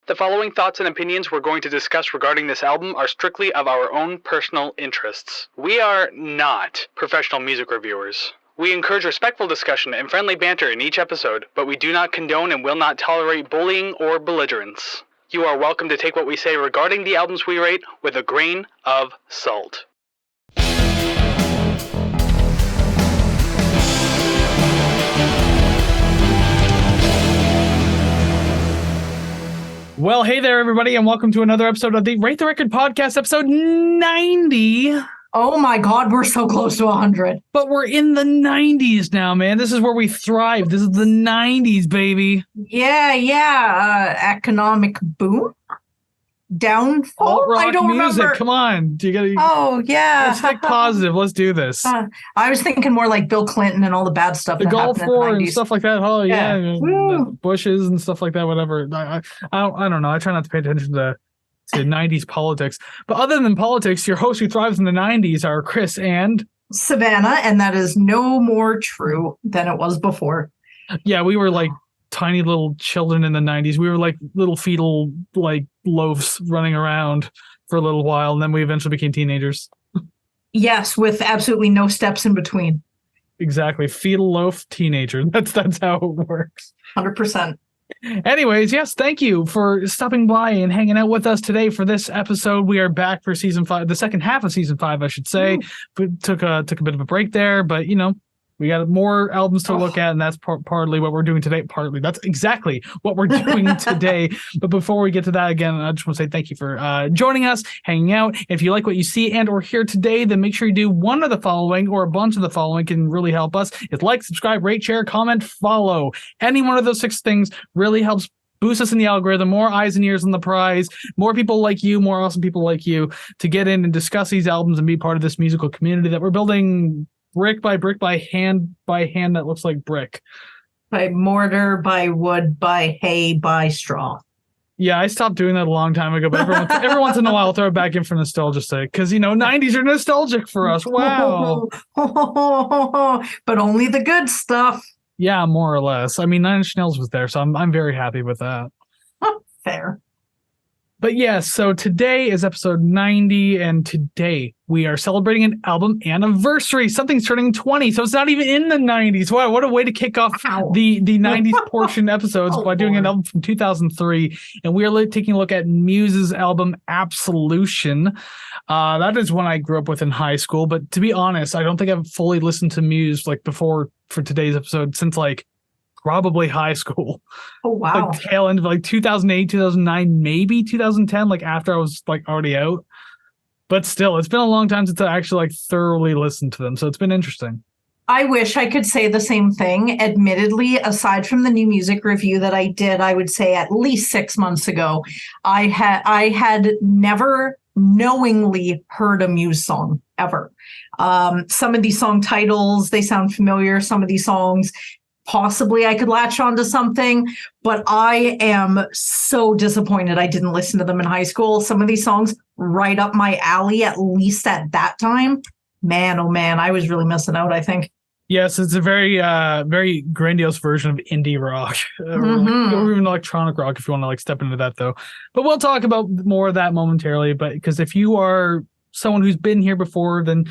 The following thoughts and opinions we're going to discuss regarding this album are strictly of our own personal interests. We are not professional music reviewers. We encourage respectful discussion and friendly banter in each episode, but we do not condone and will not tolerate bullying or belligerence. You are welcome to take what we say regarding the albums we rate with a grain of salt. Well, hey there, everybody, and welcome to another episode of the Rate the Record podcast, episode 90. Oh my God, we're so close to 100. But we're in the 90s now, man. This is where we thrive. This is the 90s, baby. Yeah. Economic boom? Downfall? Alt-rock I don't music. remember. Come on. Oh, yeah. Let's think positive. Let's do this. I was thinking more like Bill Clinton and all the bad stuff The that Gulf happened in War the 90s. and stuff like that. Oh, yeah. Woo. Bushes and stuff like that, whatever. I don't know. I try not to pay attention to 90s politics. But other than politics, your host who thrives in the 90s are Kris and Savannah, and that is no more true than it was before. Yeah, we were like tiny little children in the 90s. We were like little fetal like loaves running around for a little while, and then we eventually became teenagers. Yes, with absolutely no steps in between. Exactly. Fetal loaf teenager. That's how it works. 100%. Anyways, yes, thank you for stopping by and hanging out with us today for this episode. We are back for season 5, the second half of season 5, I should say. We took a bit of a break there, but you know, we got more albums to look at, and that's partly what we're doing today. That's exactly what we're doing today. But before we get to that, again, I just want to say thank you for joining us, hanging out. If you like what you see and or hear today, then make sure you do one of the following, or a bunch of the following can really help us. It's like, subscribe, rate, share, comment, follow. Any one of those 6 things really helps boost us in the algorithm, more eyes and ears on the prize, more people like you, more awesome people like you to get in and discuss these albums and be part of this musical community that we're building brick by brick, by hand that looks like brick. By mortar, by wood, by hay, by straw. Yeah, I stopped doing that a long time ago, but every once in a while I'll throw it back in for nostalgia's sake, because, you know, 90s are nostalgic for us. Wow. But only the good stuff. Yeah, more or less. I mean, Nine Inch Nails was there, so I'm very happy with that. Fair. But yes, so today is episode 90, and today we are celebrating an album anniversary. Something's turning 20, so it's not even in the 90s. Wow, what a way to kick off the 90s portion episodes by doing an album from 2003. And we are taking a look at Muse's album Absolution. That is one I grew up with in high school, but to be honest, I don't think I've fully listened to Muse like before for today's episode since like probably high school. Oh, wow. Like tail end of like 2008, 2009, maybe 2010, like after I was like already out. But still, it's been a long time since I actually like thoroughly listened to them. So it's been interesting. I wish I could say the same thing. Admittedly, aside from the new music review that I did, I would say at least 6 months ago, I had never knowingly heard a Muse song ever. Some of these song titles, they sound familiar. Some of these songs, possibly I could latch onto something, but I am so disappointed I didn't listen to them in high school. Some of these songs right up my alley, at least at that time. Man, oh man, I was really missing out, I think. Yes, it's a very, very grandiose version of indie rock, or even electronic rock if you want to like step into that though. But we'll talk about more of that momentarily. But because if you are someone who's been here before, then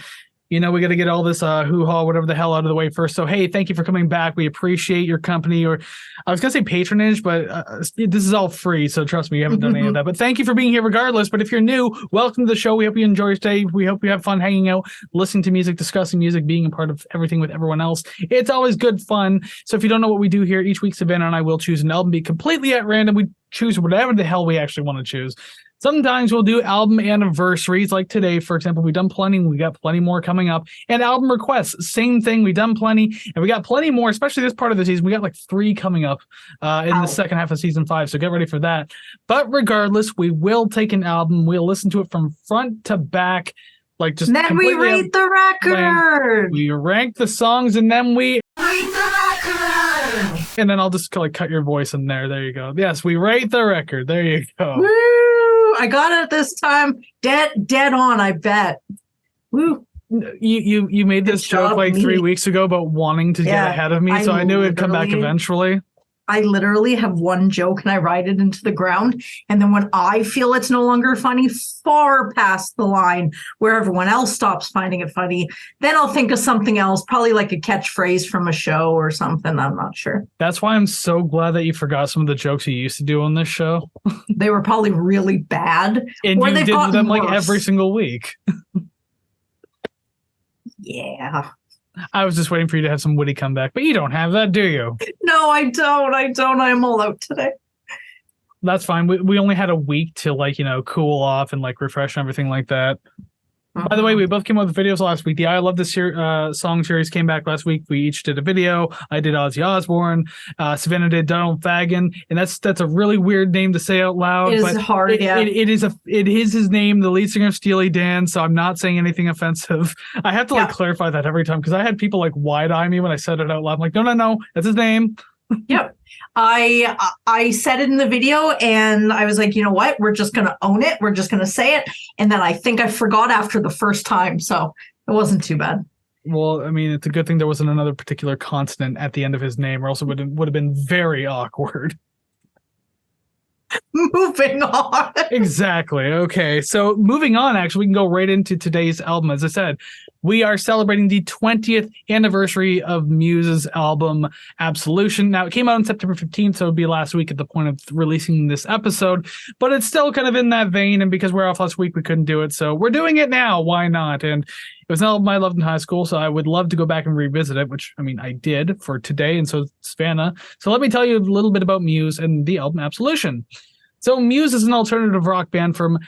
you know, we got to get all this hoo-ha, whatever the hell out of the way first. So, hey, thank you for coming back. We appreciate your company, or I was going to say patronage, but this is all free. So trust me, you haven't done any of that. But thank you for being here regardless. But if you're new, welcome to the show. We hope you enjoy your stay. We hope you have fun hanging out, listening to music, discussing music, being a part of everything with everyone else. It's always good fun. So if you don't know what we do here, each week Savannah and I will choose an album, be completely at random. We choose whatever the hell we actually want to choose. Sometimes we'll do album anniversaries, like today, for example. We've done plenty. We got plenty more coming up. And album requests, same thing. We've done plenty. And we got plenty more, especially this part of the season. We got like 3 coming up in the second half of season 5. So get ready for that. But regardless, we will take an album. We'll listen to it from front to back. Like just then we rate the record. We rank the songs, and then we rate the record. And then I'll just like cut your voice in there. There you go. Yes, we rate the record. There you go. Woo! I got it this time. Dead on, I bet. Woo. You made this joke like 3 weeks ago about wanting to get ahead of me, so I knew it'd come back eventually. I literally have one joke and I ride it into the ground. And then when I feel it's no longer funny, far past the line where everyone else stops finding it funny, then I'll think of something else, probably like a catchphrase from a show or something. I'm not sure. That's why I'm so glad that you forgot some of the jokes you used to do on this show. They were probably really bad. And or you they've did gotten them like worse. every single week. Yeah. I was just waiting for you to have some witty comeback, but you don't have that, do you? No, I don't. I'm all out today. That's fine. We only had a week to like, cool off and like refresh and everything like that. By the way, we both came up with videos last week. The I Love This song series came back last week. We each did a video. I did Ozzy Osbourne. Savannah did Donald Fagen, and that's a really weird name to say out loud. It is hard, yeah. It is his name, the lead singer of Steely Dan. So I'm not saying anything offensive. I have to clarify that every time because I had people like wide eye me when I said it out loud. I'm like, no, that's his name. Yep. I said it in the video and I was like, you know what? We're just going to own it. We're just going to say it. And then I think I forgot after the first time. So it wasn't too bad. Well, I mean, it's a good thing there wasn't another particular consonant at the end of his name or else it would have been very awkward. Moving on. Exactly. Okay. So moving on, actually, we can go right into today's album. As I said, we are celebrating the 20th anniversary of Muse's album Absolution. Now, it came out on September 15th, so it would be last week at the point of releasing this episode, but it's still kind of in that vein. And because we're off last week, we couldn't do it. So we're doing it now. Why not? And it was an album I loved in high school, so I would love to go back and revisit it, which, I mean, I did for today, and so did Savannah. So let me tell you a little bit about Muse and the album Absolution. So Muse is an alternative rock band from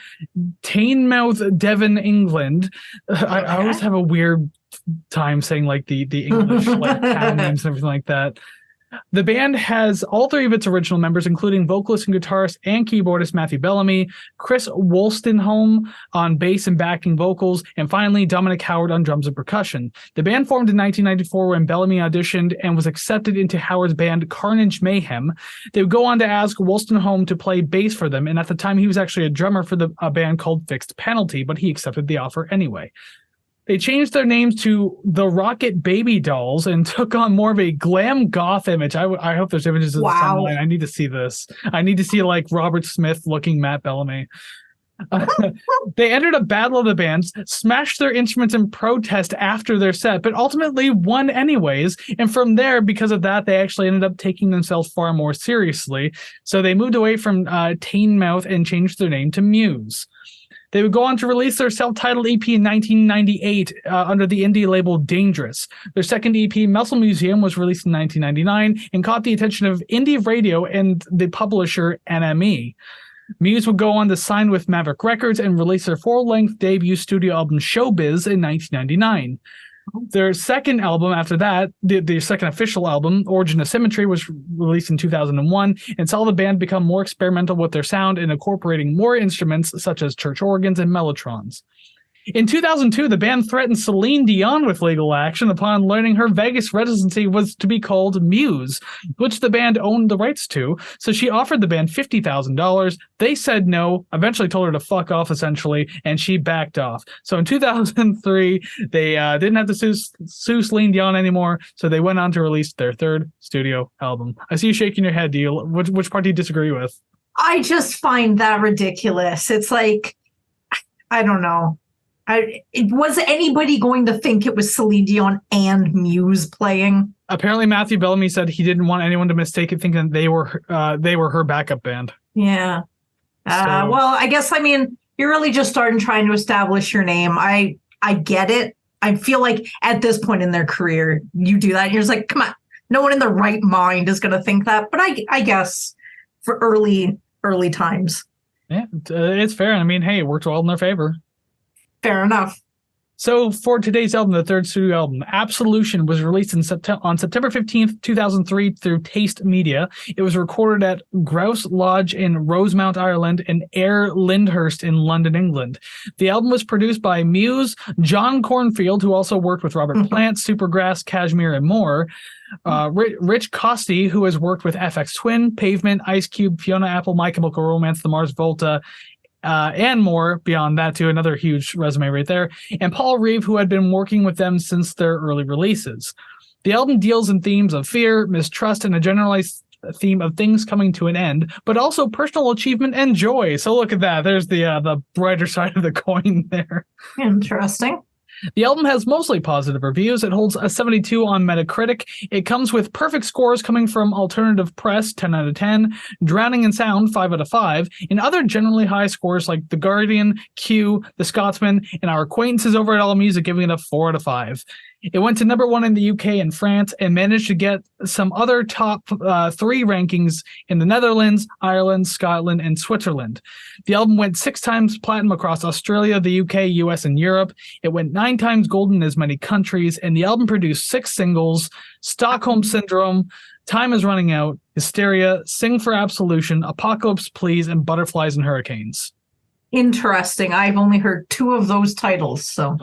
Teignmouth, Devon, England. I always have a weird time saying like the English like town names and everything like that. The band has all three of its original members, including vocalist and guitarist and keyboardist Matthew Bellamy, Kris Wolstenholme on bass and backing vocals, and finally Dominic Howard on drums and percussion. The band formed in 1994 when Bellamy auditioned and was accepted into Howard's band Carnage Mayhem. They would go on to ask Wolstenholme to play bass for them, and at the time he was actually a drummer for a band called Fixed Penalty, but he accepted the offer anyway. They changed their names to the Rocket Baby Dolls and took on more of a glam goth image. I hope there's images of this online. I need to see this. I need to see like Robert Smith looking Matt Bellamy. They entered a battle of the bands, smashed their instruments in protest after their set, but ultimately won anyways. And from there, because of that, they actually ended up taking themselves far more seriously. So they moved away from Teignmouth and changed their name to Muse. They would go on to release their self-titled EP in 1998 under the indie label Dangerous. Their second EP, Muscle Museum, was released in 1999 and caught the attention of indie radio and the publisher NME. Muse would go on to sign with Maverick Records and release their full-length debut studio album Showbiz in 1999. Their second album after that, the second official album, Origin of Symmetry, was released in 2001 and saw the band become more experimental with their sound and incorporating more instruments such as church organs and mellotrons. In 2002, the band threatened Celine Dion with legal action upon learning her Vegas residency was to be called Muse, which the band owned the rights to, so she offered the band $50,000. They said no, eventually told her to fuck off, essentially, and she backed off. So in 2003, they didn't have to sue Celine Dion anymore, so they went on to release their third studio album. I see you shaking your head. Which part do you disagree with? I just find that ridiculous. It's like, I don't know. Was anybody going to think it was Celine Dion and Muse playing? Apparently, Matthew Bellamy said he didn't want anyone to mistake it, thinking they were her backup band. Yeah. Well, I guess, I mean, you're really just starting trying to establish your name. I get it. I feel like at this point in their career, you do that. And you're just like, come on, no one in their right mind is going to think that. But I guess for early times. Yeah, it's fair. I mean, hey, it worked well in their favor. Fair enough. So for today's album, the third studio album, Absolution, was released on September 15th, 2003 through Taste Media. It was recorded at Grouse Lodge in Rosemount, Ireland, and Ayr Lyndhurst in London, England. The album was produced by Muse, John Cornfield, who also worked with Robert Plant, Supergrass, Kashmir, and more. Rich Costey, who has worked with FX Twin, Pavement, Ice Cube, Fiona Apple, My Chemical Romance, The Mars Volta, and more beyond that too. Another huge resume right there. And Paul Reeve, who had been working with them since their early releases. The album deals in themes of fear, mistrust, and a generalized theme of things coming to an end, but also personal achievement and joy. So look at that. There's the brighter side of the coin there. Interesting. The album has mostly positive reviews. It holds a 72 on Metacritic. It comes with perfect scores coming from Alternative Press, 10 out of 10, Drowning in Sound, 5 out of 5, and other generally high scores like The Guardian, Q, The Scotsman, and our acquaintances over at AllMusic giving it a 4 out of 5. It went to number 1 in the UK and France and managed to get some other top 3 rankings in the Netherlands, Ireland, Scotland, and Switzerland. The album went 6 times platinum across Australia, the UK, US, and Europe. It went 9 times gold in as many countries, and the album produced 6 singles: Stockholm Syndrome, Time Is Running Out, Hysteria, Sing for Absolution, Apocalypse Please, and Butterflies and Hurricanes. Interesting. I've only heard 2 of those titles, so...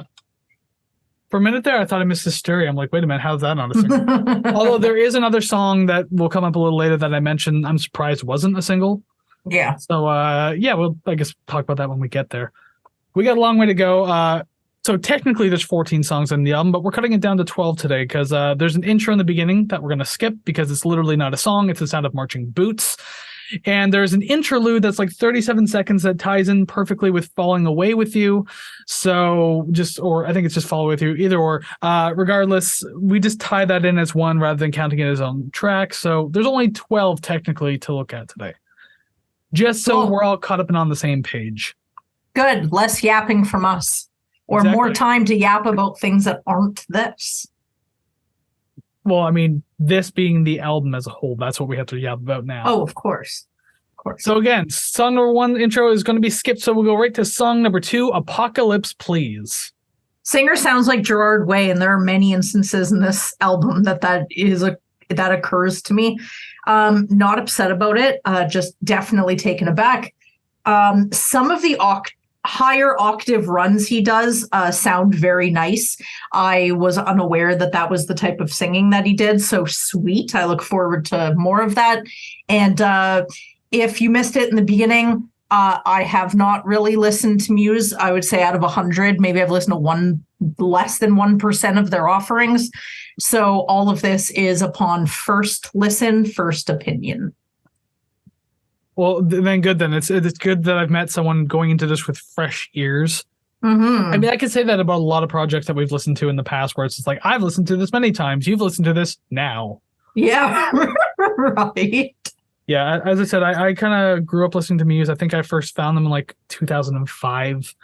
For a minute there, I thought I missed Hysteria. I'm like, wait a minute, how's that not a single? Although there is another song that will come up a little later that I mentioned, I'm surprised wasn't a single. Yeah. So, we'll, I guess, talk about that when we get there. We got a long way to go. So technically there's 14 songs on the album, but we're cutting it down to 12 today because there's an intro in the beginning that we're going to skip because it's literally not a song. It's the sound of marching boots. And there's an interlude that's like 37 seconds that ties in perfectly with Falling Away With You. So I think it's just Follow With You, either or. Regardless, we just tie that in as one rather than counting it as on track. So there's only 12 technically to look at today. Just so we're all caught up and on the same page. Good. Less yapping from us. Or more time to yap about things that aren't this. Well, I mean, this being the album as a whole, that's what we have to yap about now. Oh, of course. Of course. So again, song number 1 intro is going to be skipped, so we'll go right to song number 2, Apocalypse Please. Singer sounds like Gerard Way, and there are many instances in this album that occurs to me. Not upset about it, just definitely taken aback. Some of the higher octave runs he does sound very nice. I was unaware that was the type of singing that he did. So sweet. I look forward to more of that. And if you missed it in the beginning, I have not really listened to Muse. I would say out of 100, maybe I've listened to less than 1% of their offerings. So all of this is upon first listen, first opinion. Well, then good. Then it's good that I've met someone going into this with fresh ears. Mm-hmm. I mean, I can say that about a lot of projects that we've listened to in the past, where it's just like, I've listened to this many times. You've listened to this now. Yeah, right. Yeah, as I said, I kind of grew up listening to Muse. I think I first found them in like 2005.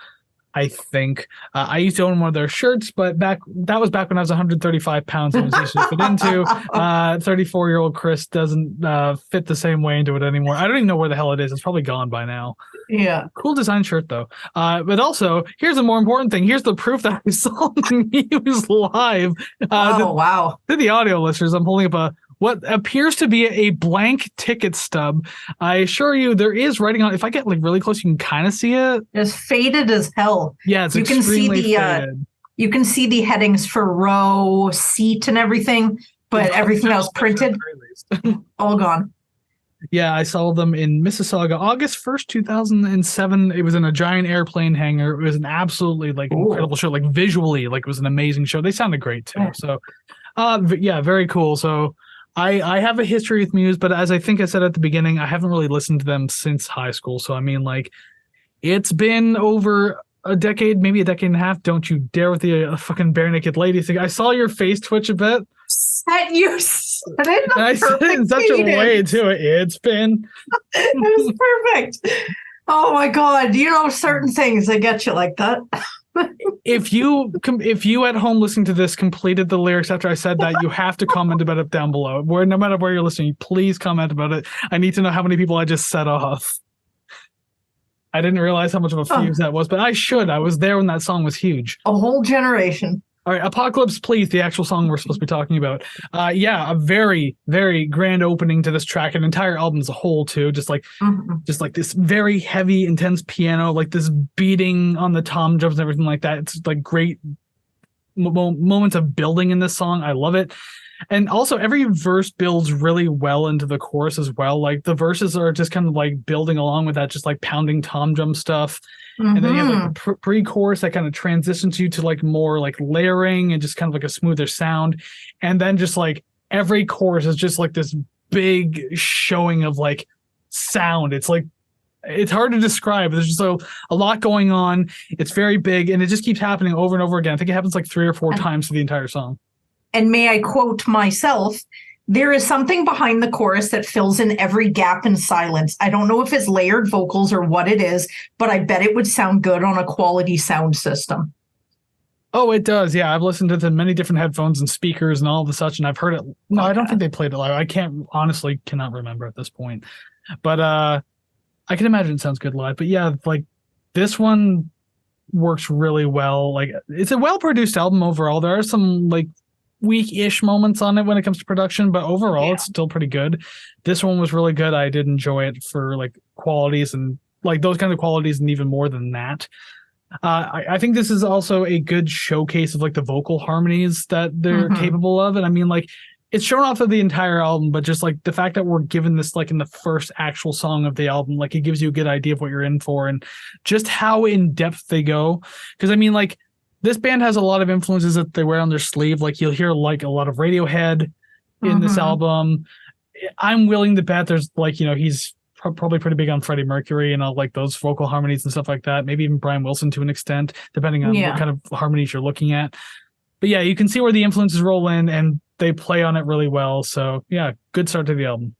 I think I used to own one of their shirts, but that was back when I was 135 pounds and was easy to fit into. 34-year-old Kris doesn't fit the same way into it anymore. I don't even know where the hell it is. It's probably gone by now. Yeah. Cool design shirt though. But also, here's a more important thing. Here's the proof that I saw Muse live. Wow. To the audio listeners, I'm holding up what appears to be a blank ticket stub. I assure you, there is writing on. If I get like really close, you can kind of see it. It's faded as hell. Yeah, it's extremely faded. You can see the headings for row, seat, and everything, but everything else printed, all gone. Yeah, I saw them in Mississauga, August 1st, 2007. It was in a giant airplane hangar. It was an absolutely incredible show. Like visually, it was an amazing show. They sounded great too. Yeah. So, very cool. So. I have a history with Muse, but as I think I said at the beginning, I haven't really listened to them since high school. So, I mean, it's been over a decade, maybe a decade and a half. Don't you dare with the fucking bare naked lady thing. I saw your face twitch a bit. You said it I said it in such a way, too. It's been. It was perfect. Oh, my God. Certain things that get you like that. If you at home listening to this completed the lyrics after I said that, you have to comment about it down below. No matter where you're listening, please comment about it. I need to know how many people I just set off. I didn't realize how much of a fuse that was, but I should. I was there when that song was huge. A whole generation. All right, Apocalypse Please, the actual song we're supposed to be talking about. A very, very grand opening to this track, an entire album as a whole, too. Just like this very heavy, intense piano, like this beating on the tom drums and everything like that. It's like great moments of building in this song. I love it. And also every verse builds really well into the chorus as well. Like the verses are just kind of like building along with that, just like pounding tom drum stuff. Mm-hmm. And then you have like the pre-chorus that kind of transitions you to like more like layering and just kind of like a smoother sound. And then just like every chorus is just like this big showing of like sound. It's like, it's hard to describe. There's just a lot going on. It's very big, and it just keeps happening over and over again. I think it happens like 3 or 4 times through the entire song. And may I quote myself, there is something behind the chorus that fills in every gap in silence. I don't know if it's layered vocals or what it is, but I bet it would sound good on a quality sound system. Oh, it does. Yeah, I've listened to the many different headphones and speakers and all of the such, and I've heard it. No, I don't think they played it live. I cannot remember at this point. But I can imagine it sounds good live. But yeah, like this one works really well. Like it's a well-produced album overall. There are some like weak-ish moments on it when it comes to production, but overall it's still pretty good. This one was really good. I did enjoy it for like qualities and like those kinds of qualities, and even more than that. I think this is also a good showcase of like the vocal harmonies that they're capable of. And I mean, like, it's shown off of the entire album, but just like the fact that we're given this like in the first actual song of the album, like it gives you a good idea of what you're in for and just how in depth they go. Because I mean, like, this band has a lot of influences that they wear on their sleeve. Like you'll hear like a lot of Radiohead in this album. I'm willing to bet there's like, you know, he's probably pretty big on Freddie Mercury and all like those vocal harmonies and stuff like that. Maybe even Brian Wilson to an extent, depending on what kind of harmonies you're looking at. But yeah, you can see where the influences roll in and they play on it really well. So yeah, good start to the album.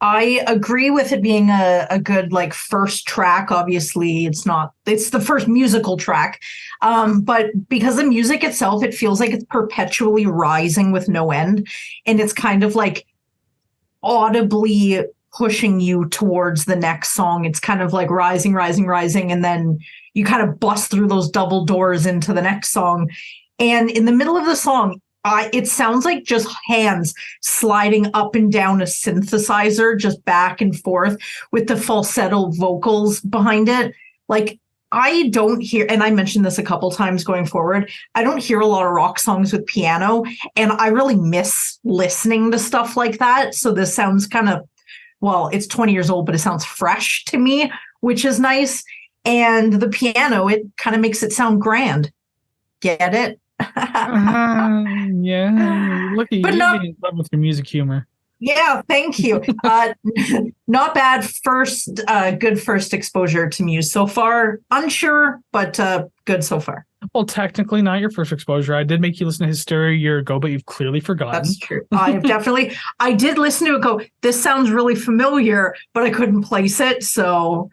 I agree with it being a good like first track. Obviously, it's the first musical track. But because the music itself, it feels like it's perpetually rising with no end. And it's kind of like audibly pushing you towards the next song. It's kind of like rising, rising, rising. And then you kind of bust through those double doors into the next song. And in the middle of the song, it sounds like just hands sliding up and down a synthesizer, just back and forth with the falsetto vocals behind it. Like, I don't hear, and I mentioned this a couple times going forward, I don't hear a lot of rock songs with piano, and I really miss listening to stuff like that. So this sounds kind of, well, it's 20 years old, but it sounds fresh to me, which is nice. And the piano, it kind of makes it sound grand. Get it? Yeah, look at you being in love with your music humor. Yeah, thank you. Not bad good first exposure to Muse so far. Unsure, but good so far. Well, technically not your first exposure. I did make you listen to Hysteria a year ago, but you've clearly forgotten. That's true. I did listen to it go, this sounds really familiar, but I couldn't place it, so...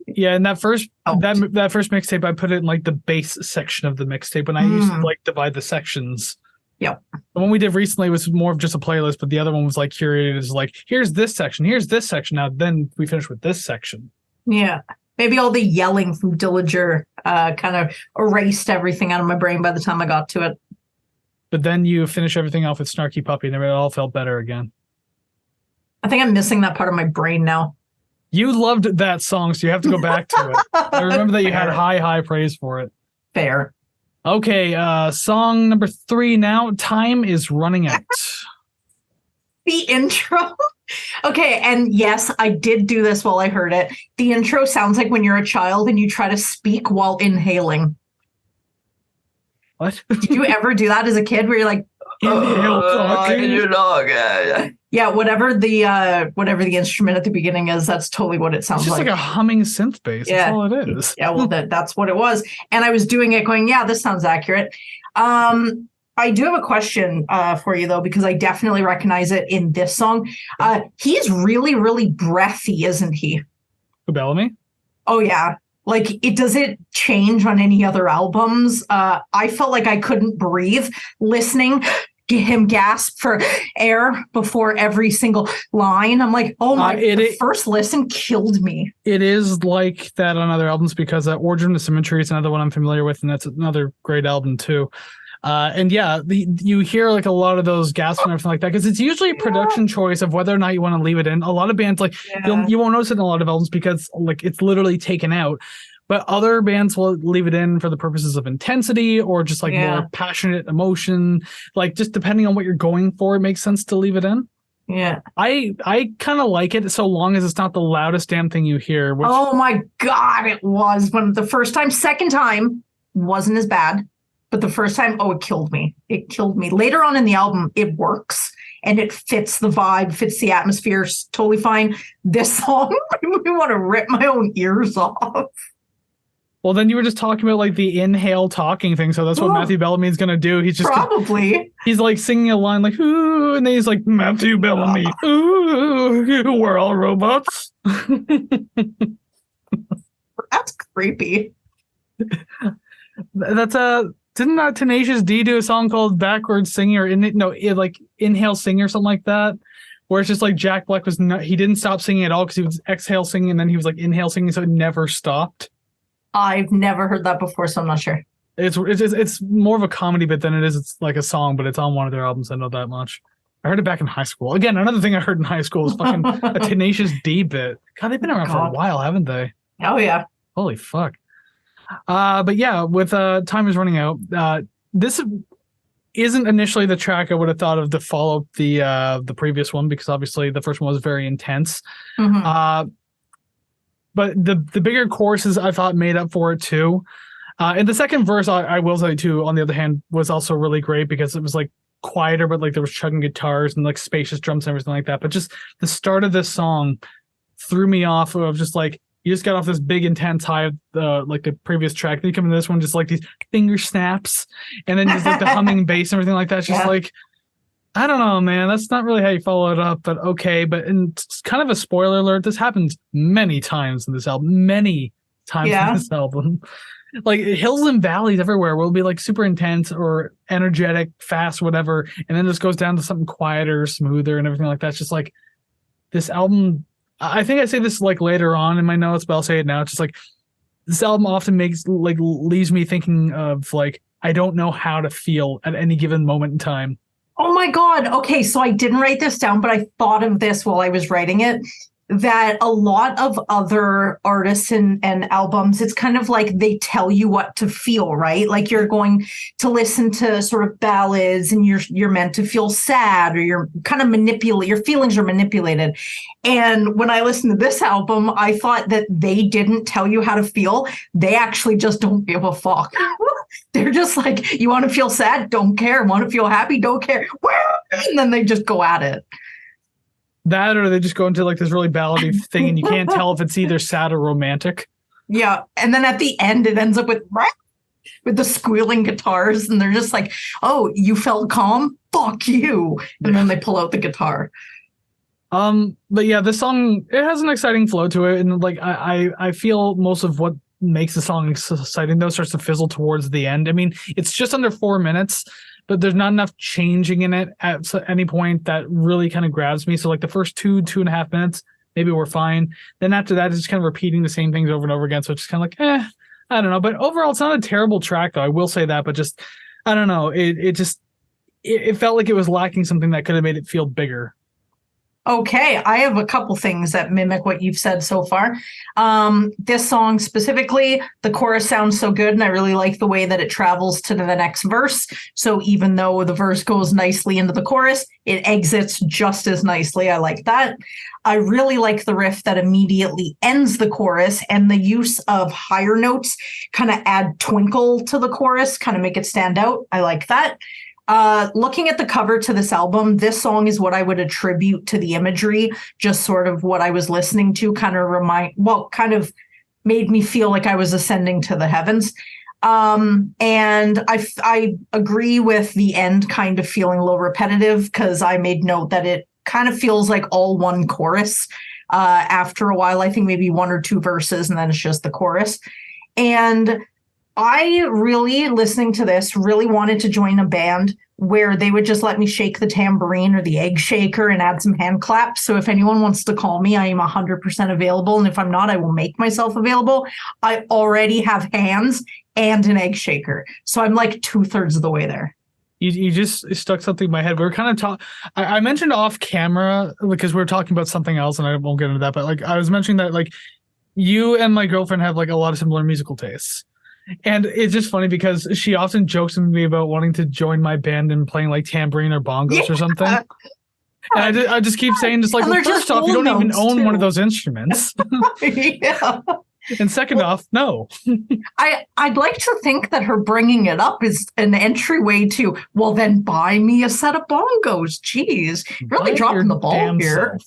Yeah, and that first mixtape, I put it in like the bass section of the mixtape, and I used to like divide the sections. Yep. The one we did recently was more of just a playlist, but the other one was like curated as like, here's this section, here's this section. Now then we finish with this section. Yeah. Maybe all the yelling from Dillinger kind of erased everything out of my brain by the time I got to it. But then you finish everything off with Snarky Puppy, and it all felt better again. I think I'm missing that part of my brain now. You loved that song, so you have to go back to it. I remember that you had high praise for it. Fair. Okay, song number 3 now. Time is running out. The intro. Okay, and yes, I did do this while I heard it. The intro sounds like when you're a child and you try to speak while inhaling. What? Did you ever do that as a kid where you're like, yeah, whatever the instrument at the beginning is, that's totally what it sounds like. It's just like a humming synth bass. Yeah. That's all it is. Yeah, well, that's what it was. And I was doing it going, yeah, this sounds accurate. I do have a question for you, though, because I definitely recognize it in this song. He's really, really breathy, isn't he? Bellamy? Oh, yeah. Like, does it change on any other albums? I felt like I couldn't breathe listening to him gasp for air before every single line. I'm like, oh my, the first listen killed me. It is like that on other albums because Origin of Symmetry is another one I'm familiar with, and that's another great album too. And yeah, you hear like a lot of those gasps and everything like that because it's usually a production choice of whether or not you want to leave it in. A lot of bands like you won't notice it in a lot of albums because like it's literally taken out. But other bands will leave it in for the purposes of intensity or just like more passionate emotion. Like just depending on what you're going for, it makes sense to leave it in. Yeah. I kind of like it so long as it's not the loudest damn thing you hear. Oh my God, it was when the first time. Second time wasn't as bad. But the first time, it killed me. It killed me. Later on in the album, it works. and it fits the vibe, fits the atmosphere, totally fine. This song, I want to rip my own ears off. Well, then you were just talking about like the inhale talking thing, so that's what Matthew Bellamy's gonna do. He's just he's like singing a line like "ooh," and then he's like Matthew Bellamy, "ooh, we're all robots." That's creepy. That's didn't Tenacious D do a song called "Backwards Singing" or like "Inhale Singing" or something like that? Where it's just like Jack Black he didn't stop singing at all because he was exhale singing and then he was like inhale singing, so it never stopped. I've never heard that before, so I'm not sure. It's more of a comedy bit than it is. It's like a song, but it's on one of their albums. I know that much. I heard it back in high school. Again, another thing I heard in high school was fucking a Tenacious D bit. God, they've been around for a while, haven't they? Oh yeah. Holy fuck. But yeah, with time is running out. This isn't initially the track I would have thought of to follow the previous one because obviously the first one was very intense. Mm-hmm. But the bigger choruses I thought made up for it too. And the second verse, I will say too, on the other hand, was also really great because it was like quieter, but like there was chugging guitars and like spacious drums and everything like that. But just the start of this song threw me off of just like, you just got off this big intense high of like the previous track. Then you come into this one, just like these finger snaps and then just like the humming bass and everything like that. It's just like, I don't know, man. That's not really how you follow it up, but okay. But it's kind of a spoiler alert. This happens many times in this album. In this album. Like hills and valleys everywhere will be like super intense or energetic, fast, whatever. And then this goes down to something quieter, smoother, and everything like that. It's just like this album. I think I say this like later on in my notes, but I'll say it now. It's just like this album often leaves me thinking of like, I don't know how to feel at any given moment in time. Oh my God. Okay. So I didn't write this down, but I thought of this while I was writing it, that a lot of other artists and albums, it's kind of like they tell you what to feel, right? Like you're going to listen to sort of ballads and you're meant to feel sad or you're kind of your feelings are manipulated. And when I listened to this album, I thought that they didn't tell you how to feel. They actually just don't give a fuck. They're just like, you want to feel sad? Don't care. Want to feel happy? Don't care. And then they just go at it. That or they just go into like this really ballady thing and you can't tell if it's either sad or romantic. Yeah. And then at the end, it ends up with the squealing guitars and they're just like, oh, you felt calm? Fuck you. And then they pull out the guitar. But yeah, this song, it has an exciting flow to it. And like, I feel most of what makes the song exciting though starts to fizzle towards the end. I mean, it's just under 4 minutes, but there's not enough changing in it at any point that really kind of grabs me. So like the first 2.5 minutes, maybe we're fine. Then after that, it's just kind of repeating the same things over and over again. So it's just kind of like, I don't know. But overall, it's not a terrible track though. I will say that, but just, I don't know. It felt like it was lacking something that could have made it feel bigger. Okay, I have a couple things that mimic what you've said so far. This song specifically, the chorus sounds so good, and I really like the way that it travels to the next verse. So even though the verse goes nicely into the chorus, it exits just as nicely. I like that. I really like the riff that immediately ends the chorus, and the use of higher notes kind of add twinkle to the chorus, kind of make it stand out. I like that. Looking at the cover to this album, this song is what I would attribute to the imagery, just sort of what I was listening to, kind of made me feel like I was ascending to the heavens. And I agree with the end kind of feeling a little repetitive because I made note that it kind of feels like all one chorus. After a while, I think maybe 1 or 2 verses and then it's just the chorus. And I really, listening to this, really wanted to join a band where they would just let me shake the tambourine or the egg shaker and add some hand claps. So if anyone wants to call me, I am 100% available. And if I'm not, I will make myself available. I already have hands and an egg shaker. So I'm like 2/3 of the way there. You just stuck something in my head. We were kind of I mentioned off camera because we were talking about something else and I won't get into that. But like I was mentioning that like you and my girlfriend have like a lot of similar musical tastes. And it's just funny because she often jokes with me about wanting to join my band and playing like tambourine or bongos or something. And I just keep saying, just like, well, first off, you don't even own one of those instruments. Yeah. And second off, no. I'd like to think that her bringing it up is an entryway to, well, then buy me a set of bongos. Jeez, really dropping the ball here.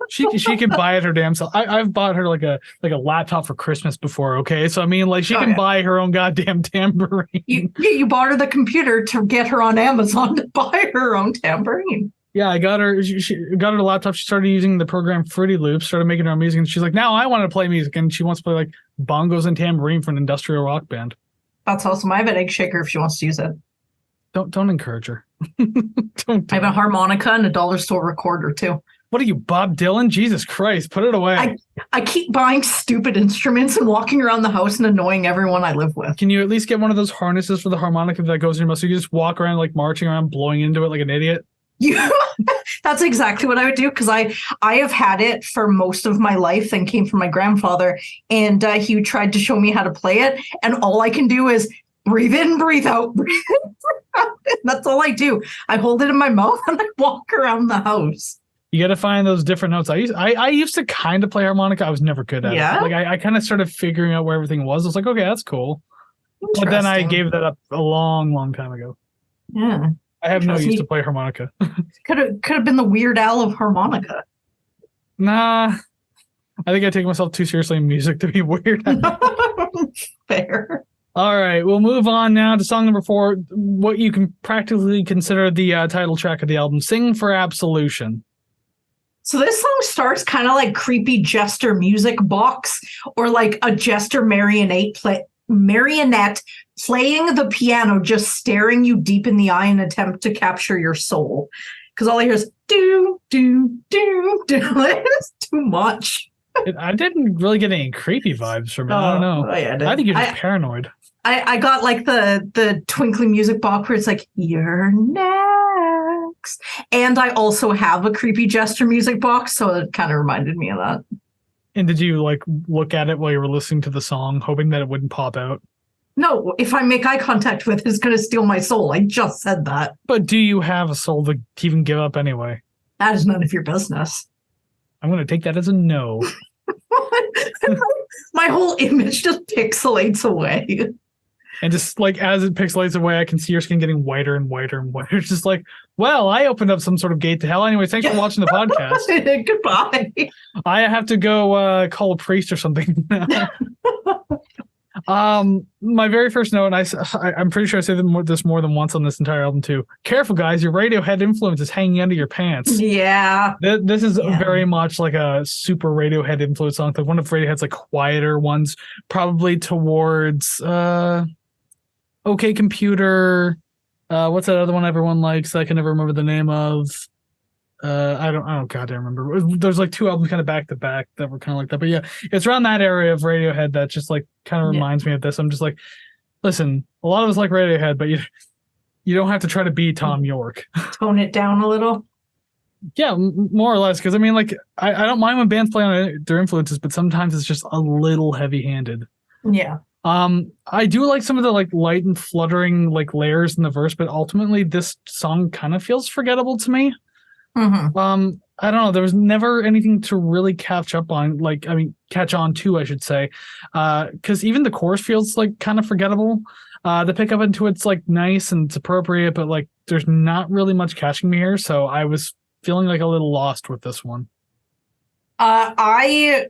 She can buy it her damn self. I've bought her like a laptop for Christmas before. Okay, so I mean, like, she can buy her own goddamn tambourine. You bought her the computer to get her on Amazon to buy her own tambourine. Yeah, I got her. She got her a laptop. She started using the program Fruity Loops, started making her own music, and she's like, now I want to play music, and she wants to play like bongos and tambourine for an industrial rock band. That's awesome. I have an egg shaker if she wants to use it. Don't encourage her. I have a harmonica and a dollar store recorder too. What are you, Bob Dylan? Jesus Christ, put it away. I keep buying stupid instruments and walking around the house and annoying everyone I live with. Can you at least get one of those harnesses for the harmonica that goes in your mouth so you just walk around like marching around, blowing into it like an idiot? That's exactly what I would do, because I have had it for most of my life and came from my grandfather, and he tried to show me how to play it, and all I can do is breathe in, breathe out, breathe in, breathe out. That's all I do. I hold it in my mouth and I walk around the house. You got to find those different notes. I used to kind of play harmonica. I was never good at it. Like I kind of started figuring out where everything was. I was like, okay, that's cool. But then I gave that up a long, long time ago. Yeah. I have no use to play harmonica. Could have been the Weird Al of harmonica. Nah. I think I take myself too seriously in music to be weird. Fair. All right, we'll move on now to song number 4, what you can practically consider the title track of the album, Sing for Absolution. So this song starts kind of like creepy jester music box, or like a jester marionette playing the piano, just staring you deep in the eye in an attempt to capture your soul. Because all I hear is do, do, do, do. It's too much. I didn't really get any creepy vibes from it. I don't know. Yeah, I think you're just paranoid. I got like the twinkly music box where it's like, you're next. And I also have a creepy jester music box, so it kind of reminded me of that. And did you like look at it while you were listening to the song, hoping that it wouldn't pop out? No, if I make eye contact with it, it's going to steal my soul. I just said that. But do you have a soul to even give up anyway? That is none of your business. I'm going to take that as a no. My whole image just pixelates away. And just like as it pixelates away, I can see your skin getting whiter and whiter and whiter. It's just like, well, I opened up some sort of gate to hell. Anyways, thanks for watching the podcast. Goodbye. I have to go call a priest or something now. My very first note, and I'm pretty sure I say this more than once on this entire album too. Careful, guys, your Radiohead influence is hanging under your pants. Yeah. This is very much like a super Radiohead influence song. Like one of Radiohead's like quieter ones, probably towards OK Computer. What's that other one everyone likes that I can never remember the name of? I don't goddamn remember. There's like 2 albums kind of back to back that were kind of like that. But yeah, it's around that area of Radiohead that just like kind of reminds me of this. I'm just like, listen, a lot of us like Radiohead, but you don't have to try to be Tom York. Tone it down a little. Yeah, more or less. Because I mean, like, I don't mind when bands play on their influences, but sometimes it's just a little heavy-handed. Yeah. I do like some of the like light and fluttering like layers in the verse, but ultimately this song kind of feels forgettable to me. Mm-hmm. I don't know. There was never anything to really catch on to, I should say. Because even the chorus feels like kind of forgettable. The pickup into it's like nice and it's appropriate, but like there's not really much catching me here. So I was feeling like a little lost with this one. I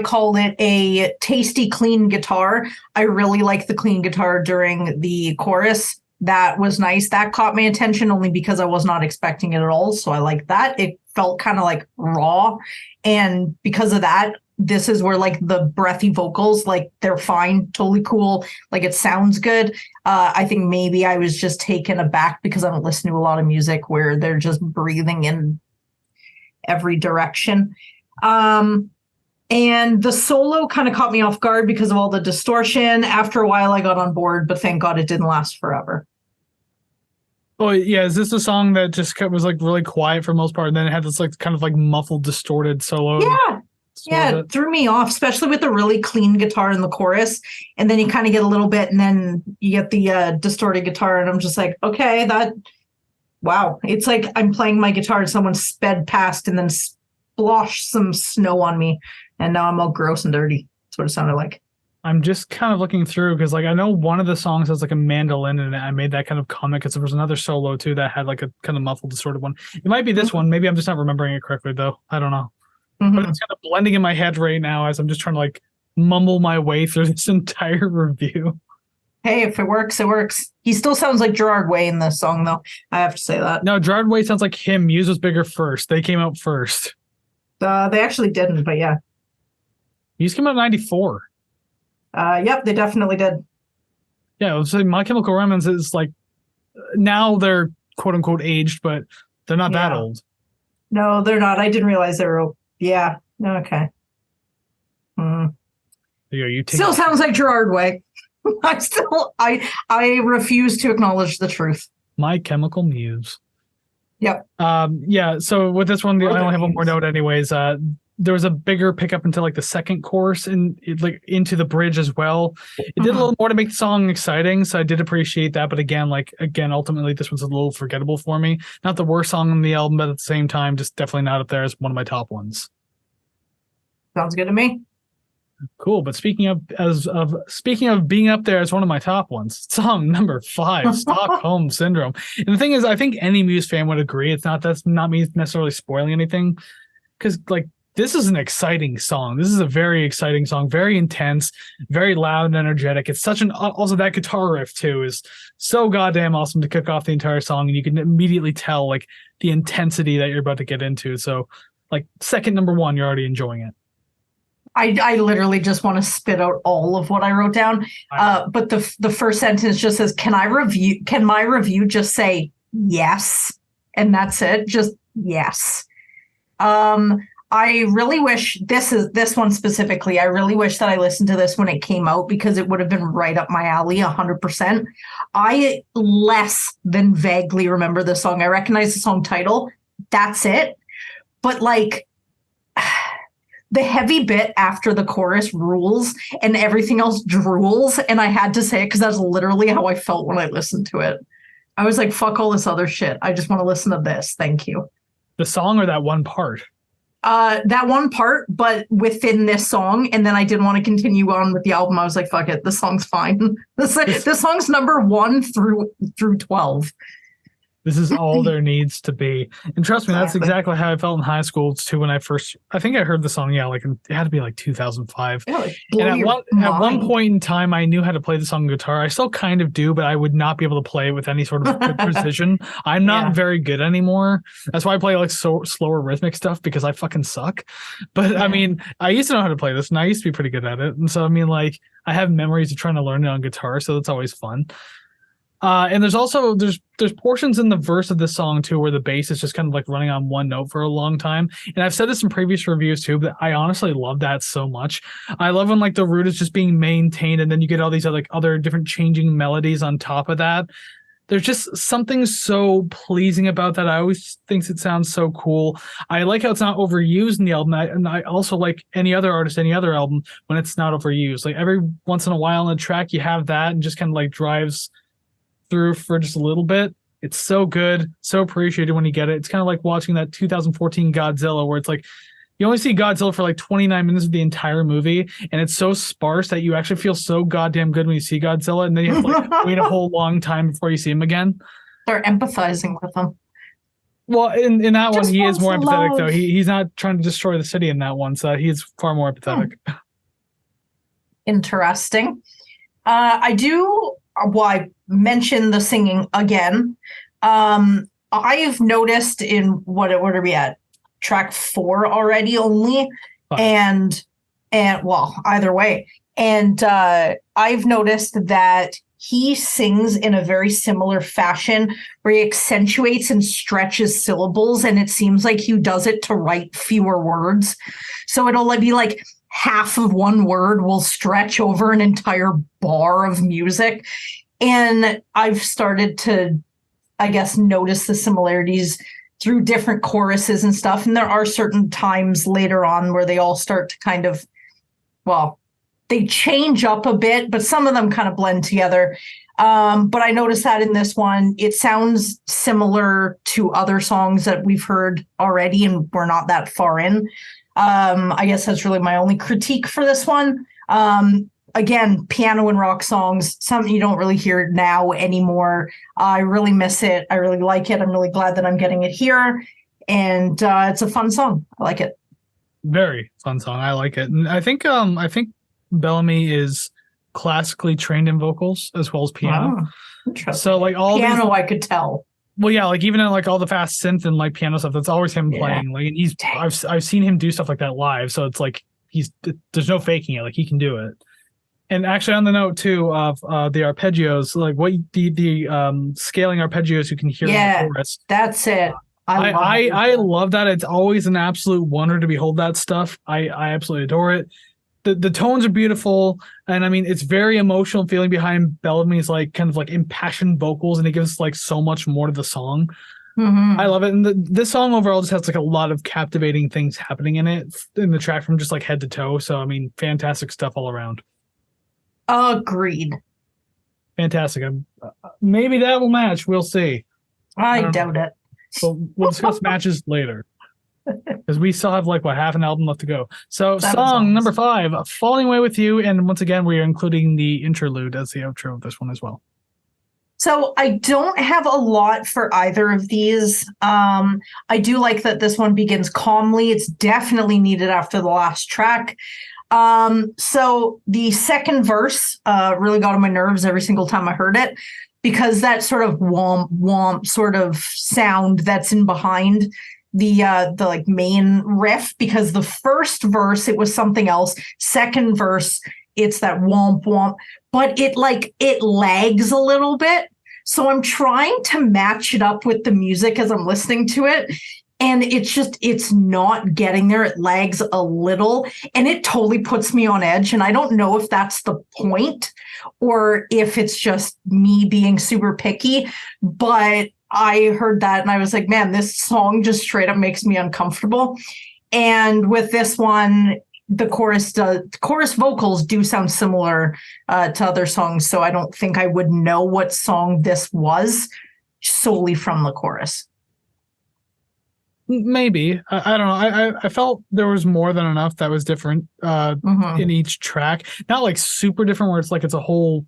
call it a tasty, clean guitar. I really like the clean guitar during the chorus. That was nice. That caught my attention only because I was not expecting it at all. So I like that. It felt kind of like raw. And because of that, this is where like the breathy vocals, like they're fine, totally cool. Like it sounds good. I think maybe I was just taken aback because I don't listen to a lot of music where they're just breathing in every direction. And the solo kind of caught me off guard because of all the distortion. After a while, I got on board, but thank God it didn't last forever. Oh, yeah. Is this a song that just was like really quiet for the most part, and then it had this like kind of like muffled, distorted solo? Yeah. Yeah, it threw me off, especially with the really clean guitar in the chorus. And then you kind of get a little bit, and then you get the distorted guitar, and I'm just like, okay, wow. It's like I'm playing my guitar and someone sped past and then sploshed some snow on me, and now I'm all gross and dirty. That's what it sounded like. I'm just kind of looking through because like I know one of the songs has like a mandolin in it. I made that kind of comment because there was another solo too that had like a kind of muffled distorted one. It might be this one. Maybe I'm just not remembering it correctly though. I don't know. But it's kind of blending in my head right now as I'm just trying to like mumble my way through this entire review. Hey, if it works, it works. He still sounds like Gerard Way in this song though. I have to say that. No, Gerard Way sounds like him. Muse was bigger first. They came out first. They actually didn't, but yeah. Muse came out in 94. Yep, they definitely did. Yeah, it was like My Chemical Romance is like now they're quote unquote aged, but they're not that old. No, they're not. I didn't realize they were old. Yeah. Okay. You still sounds like Gerard Way. I refuse to acknowledge the truth. My Chemical Muse. Yep. Yeah. So with this one, I only have one more note, anyways. There was a bigger pickup into like the second chorus and like into the bridge as well. It did a little more to make the song exciting, so I did appreciate that. But again, ultimately, this one's a little forgettable for me. Not the worst song on the album, but at the same time, just definitely not up there as one of my top ones. Sounds good to me. Cool. But speaking of being up there as one of my top ones, song number 5, Stockholm Syndrome. And the thing is, I think any Muse fan would agree. That's not me necessarily spoiling anything, because like this is an exciting song. This is a very exciting song, very intense, very loud and energetic. It's such also that guitar riff too is so goddamn awesome to kick off the entire song, and you can immediately tell like the intensity that you're about to get into. So like second number 1, you're already enjoying it. I literally just want to spit out all of what I wrote down. But the first sentence just says, can my review just say yes? And that's it. Just yes. I really wish this one specifically. I really wish that I listened to this when it came out because it would have been right up my alley 100%. I less than vaguely remember the song. I recognize the song title. That's it. But like the heavy bit after the chorus rules and everything else drools. And I had to say it because that's literally how I felt when I listened to it. I was like, fuck all this other shit. I just want to listen to this. Thank you. The song or that one part? That one part, but within this song. And then I didn't want to continue on with the album. I was like, fuck it. The song's fine. This song's number 1 through 12. This is all there needs to be. And trust me, that's exactly how I felt in high school too when I think I heard the song, it had to be like 2005. Yeah, and at one point in time, I knew how to play the song on guitar. I still kind of do, but I would not be able to play it with any sort of precision. I'm not very good anymore. That's why I play like slower rhythmic stuff because I fucking suck. But I mean, I used to know how to play this and I used to be pretty good at it. And so, I mean, like I have memories of trying to learn it on guitar. So that's always fun. And there's also there's portions in the verse of this song too where the bass is just kind of like running on one note for a long time. And I've said this in previous reviews too, but I honestly love that so much. I love when like the root is just being maintained and then you get all these other different changing melodies on top of that. There's just something so pleasing about that. I always think it sounds so cool. I like how it's not overused in the album. And I also like any other artist, any other album when it's not overused. Like every once in a while on a track, you have that and just kind of like drives through for just a little bit. It's so good, so appreciated when you get it. It's kind of like watching that 2014 Godzilla where it's like you only see Godzilla for like 29 minutes of the entire movie and it's so sparse that you actually feel so goddamn good when you see Godzilla and then you have to like wait a whole long time before you see him again. They're empathizing with him. Well, in that one, he is more empathetic though. He's not trying to destroy the city in that one, so he's far more empathetic. Interesting. I mention the singing again. I've noticed in what are we at? Track 4 already only. And well, either way. And I've noticed that he sings in a very similar fashion where he accentuates and stretches syllables. And it seems like he does it to write fewer words. So it'll be like half of one word will stretch over an entire bar of music. And I've started to, I guess, notice the similarities through different choruses and stuff. And there are certain times later on where they all start to kind of, well, they change up a bit, but some of them kind of blend together. But I noticed that in this one, it sounds similar to other songs that we've heard already, and we're not that far in. I guess that's really my only critique for this one. Again, piano and rock songs, something you don't really hear now anymore. I really miss it. I really like it. I'm really glad that I'm getting it here. And it's a fun song. I like it. Very fun song. I like it. And I think Bellamy is classically trained in vocals as well as piano. Oh, interesting. So like all piano, I could tell. Well, yeah, like even in like all the fast synth and like piano stuff, that's always him playing. Like, and I've seen him do stuff like that live. So it's like there's no faking it. Like he can do it. And actually, on the note too of the arpeggios, like what the scaling arpeggios you can hear in the chorus. That's it. I love that. It's always an absolute wonder to behold that stuff. I absolutely adore it. The tones are beautiful, and I mean it's very emotional feeling behind Bellamy's like kind of like impassioned vocals, and it gives like so much more to the song. Mm-hmm. I love it, and this song overall just has like a lot of captivating things happening in it in the track from just like head to toe. So I mean, fantastic stuff all around. Agreed. Fantastic. Maybe that will match. We'll see. I doubt it. But we'll discuss matches later. Because we still have like half an album left to go. So song number 5, Falling Away with You, and once again we are including the interlude as the outro of this one as well. So I don't have a lot for either of these. I do like that this one begins calmly. It's definitely needed after the last track. So the second verse really got on my nerves every single time I heard it, because that sort of womp womp sort of sound that's in behind the like main riff, because the first verse it was something else, second verse it's that womp womp, but it lags a little bit, so I'm trying to match it up with the music as I'm listening to it, and it's not getting there. It lags a little, and it totally puts me on edge, and I don't know if that's the point or if it's just me being super picky, but I heard that and I was like, man, this song just straight up makes me uncomfortable. And with this one, the chorus vocals do sound similar to other songs, so I don't think I would know what song this was solely from the chorus. Maybe. I don't know. I felt there was more than enough that was different in each track. Not like super different where it's like it's a whole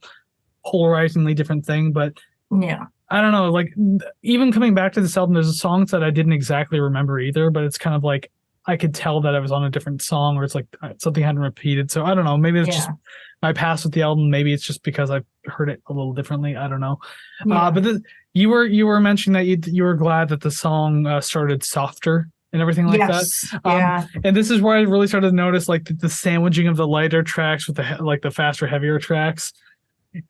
polarizingly different thing, but yeah. I don't know, like even coming back to this album, there's songs that I didn't exactly remember either, but it's kind of like I could tell that I was on a different song, or it's like something hadn't repeated. So I don't know, maybe it's just my past with the album. Maybe it's just because I've heard it a little differently. I don't know. Yeah. But you were mentioning that you were glad that the song started softer and everything like that. Yeah. And this is where I really started to notice like the sandwiching of the lighter tracks with the faster, heavier tracks.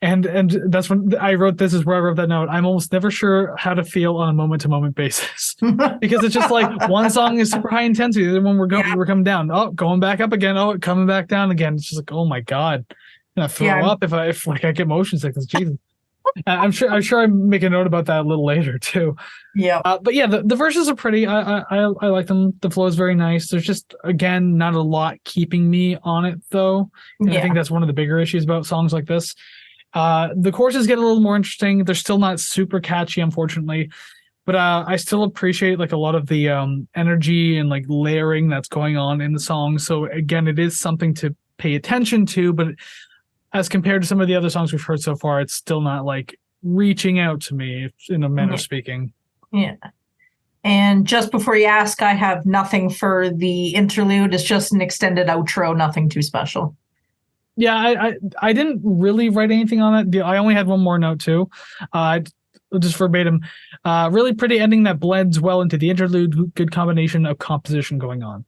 And that's when I wrote this is where I wrote that note. I'm almost never sure how to feel on a moment to moment basis, because it's just like one song is super high intensity, the other one we're coming down. Oh, going back up again. Oh, coming back down again. It's just like, oh my God, I'm gonna throw up if I get motion sickness. Jesus. I'm sure I make a note about that a little later too. Yeah. But yeah, the verses are pretty. I like them. The flow is very nice. There's just again not a lot keeping me on it though. And I think that's one of the bigger issues about songs like this. The choruses get a little more interesting. They're still not super catchy, unfortunately, but I still appreciate like a lot of the energy and like layering that's going on in the song. So again, it is something to pay attention to, but as compared to some of the other songs we've heard so far, it's still not like reaching out to me in a manner of speaking. Yeah. And just before you ask, I have nothing for the interlude. It's just an extended outro, nothing too special. Yeah, I didn't really write anything on it. I only had one more note too. Just verbatim. Really pretty ending that blends well into the interlude. Good combination of composition going on.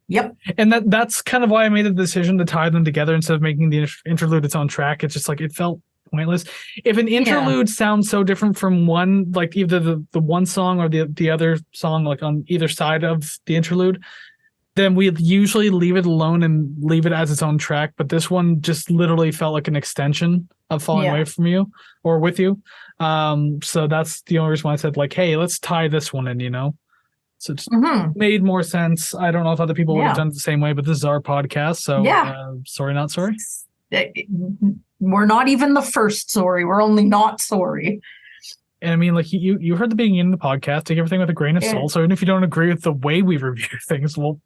Yep. And that's kind of why I made the decision to tie them together instead of making the interlude its own track. It's just like it felt pointless. If an interlude sounds so different from one, like either the one song or the other song, like on either side of the interlude, then we usually leave it alone and leave it as its own track. But this one just literally felt like an extension of Falling Away from You or with you. So that's the only reason why I said like, hey, let's tie this one in, So it just made more sense. I don't know if other people would have done it the same way, but this is our podcast. So sorry, not sorry. We're not even the first sorry. We're only not sorry. And I mean, like you heard the beginning of the podcast, take everything with a grain of salt. So even if you don't agree with the way we review things, well,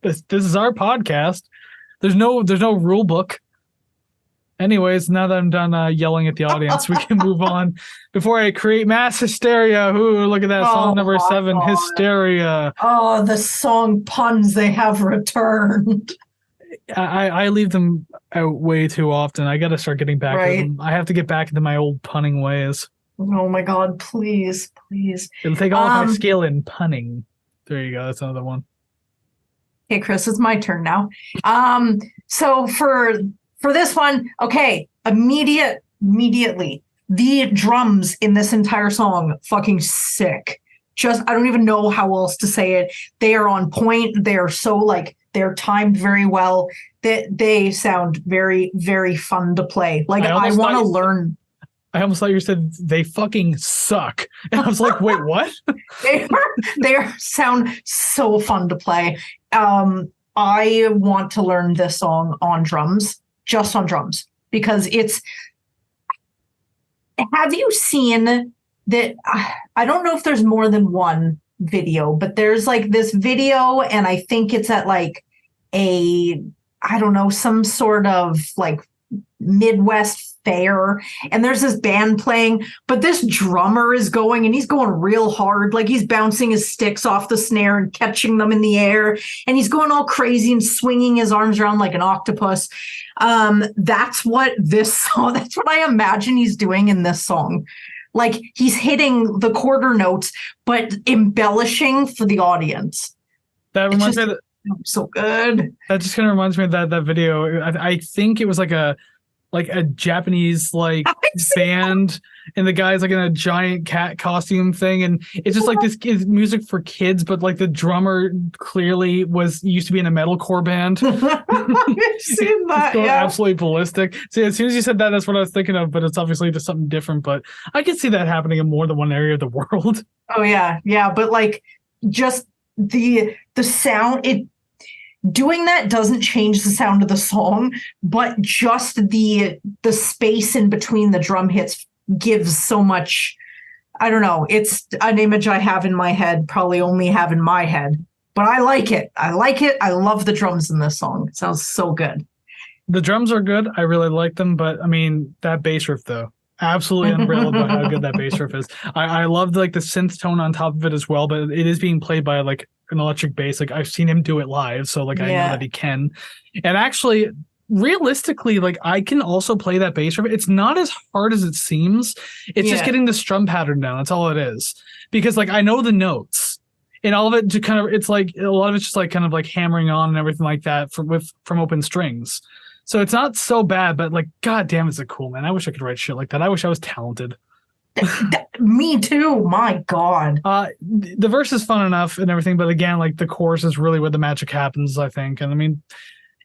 this is our podcast. There's no rule book. Anyways, now that I'm done yelling at the audience, we can move on before I create mass hysteria. Ooh, look at that song number 7, God. Hysteria. Oh, the song puns, they have returned. I leave them out way too often. I got to start getting back to them. I have to get back into my old punning ways. Oh my God, please. It'll take all of my skill in punning. There you go. That's another one. Okay, Kris, it's my turn now. So for this one, okay, immediately, the drums in this entire song, fucking sick. Just, I don't even know how else to say it. They are on point. They are so like, they're timed very well. They sound very, very fun to play. Like, I want to learn. I almost thought you said they fucking suck. And I was like, wait, what? they sound so fun to play. I want to learn this song on drums. Just on drums, because have you seen that? I don't know if there's more than one video, but there's like this video, and I think it's at like I don't know, some sort of like Midwest fair, and there's this band playing, but this drummer is going, and he's going real hard, like he's bouncing his sticks off the snare and catching them in the air, and he's going all crazy and swinging his arms around like an octopus. That's what I imagine he's doing in this song. Like, he's hitting the quarter notes, but embellishing for the audience. That reminds me of so good. That just kind of reminds me of that video. I think it was like a Japanese band, and the guy's like in a giant cat costume thing, and it's just like this is music for kids, but like the drummer clearly used to be in a metalcore band. I've seen that. Going absolutely ballistic. So as soon as you said that, that's what I was thinking of, but it's obviously just something different. But I could see that happening in more than one area of the world. Oh yeah, but like just the sound, doing that doesn't change the sound of the song, but just the space in between the drum hits gives so much. I don't know. It's an image I have in my head, probably only have in my head, but I like it. I love the drums in this song. It sounds so good. The drums are good. I really like them, but I mean, that bass riff though, absolutely unreal about how good that bass riff is. I love like the synth tone on top of it as well, but it is being played by like an electric bass. Like, I've seen him do it live, so like I know that he can. And actually, realistically, like, I can also play that bass riff. It's not as hard as it seems. It's just getting the strum pattern down. That's all it is. Because like I know the notes, and all of it to kind of, it's like a lot of it's just like kind of like hammering on and everything like that from open strings. So it's not so bad, but like, god damn, is it cool, man. I wish I could write shit like that. I wish I was talented. Me too. My God. The verse is fun enough and everything, but again, like the chorus is really where the magic happens, I think. And I mean,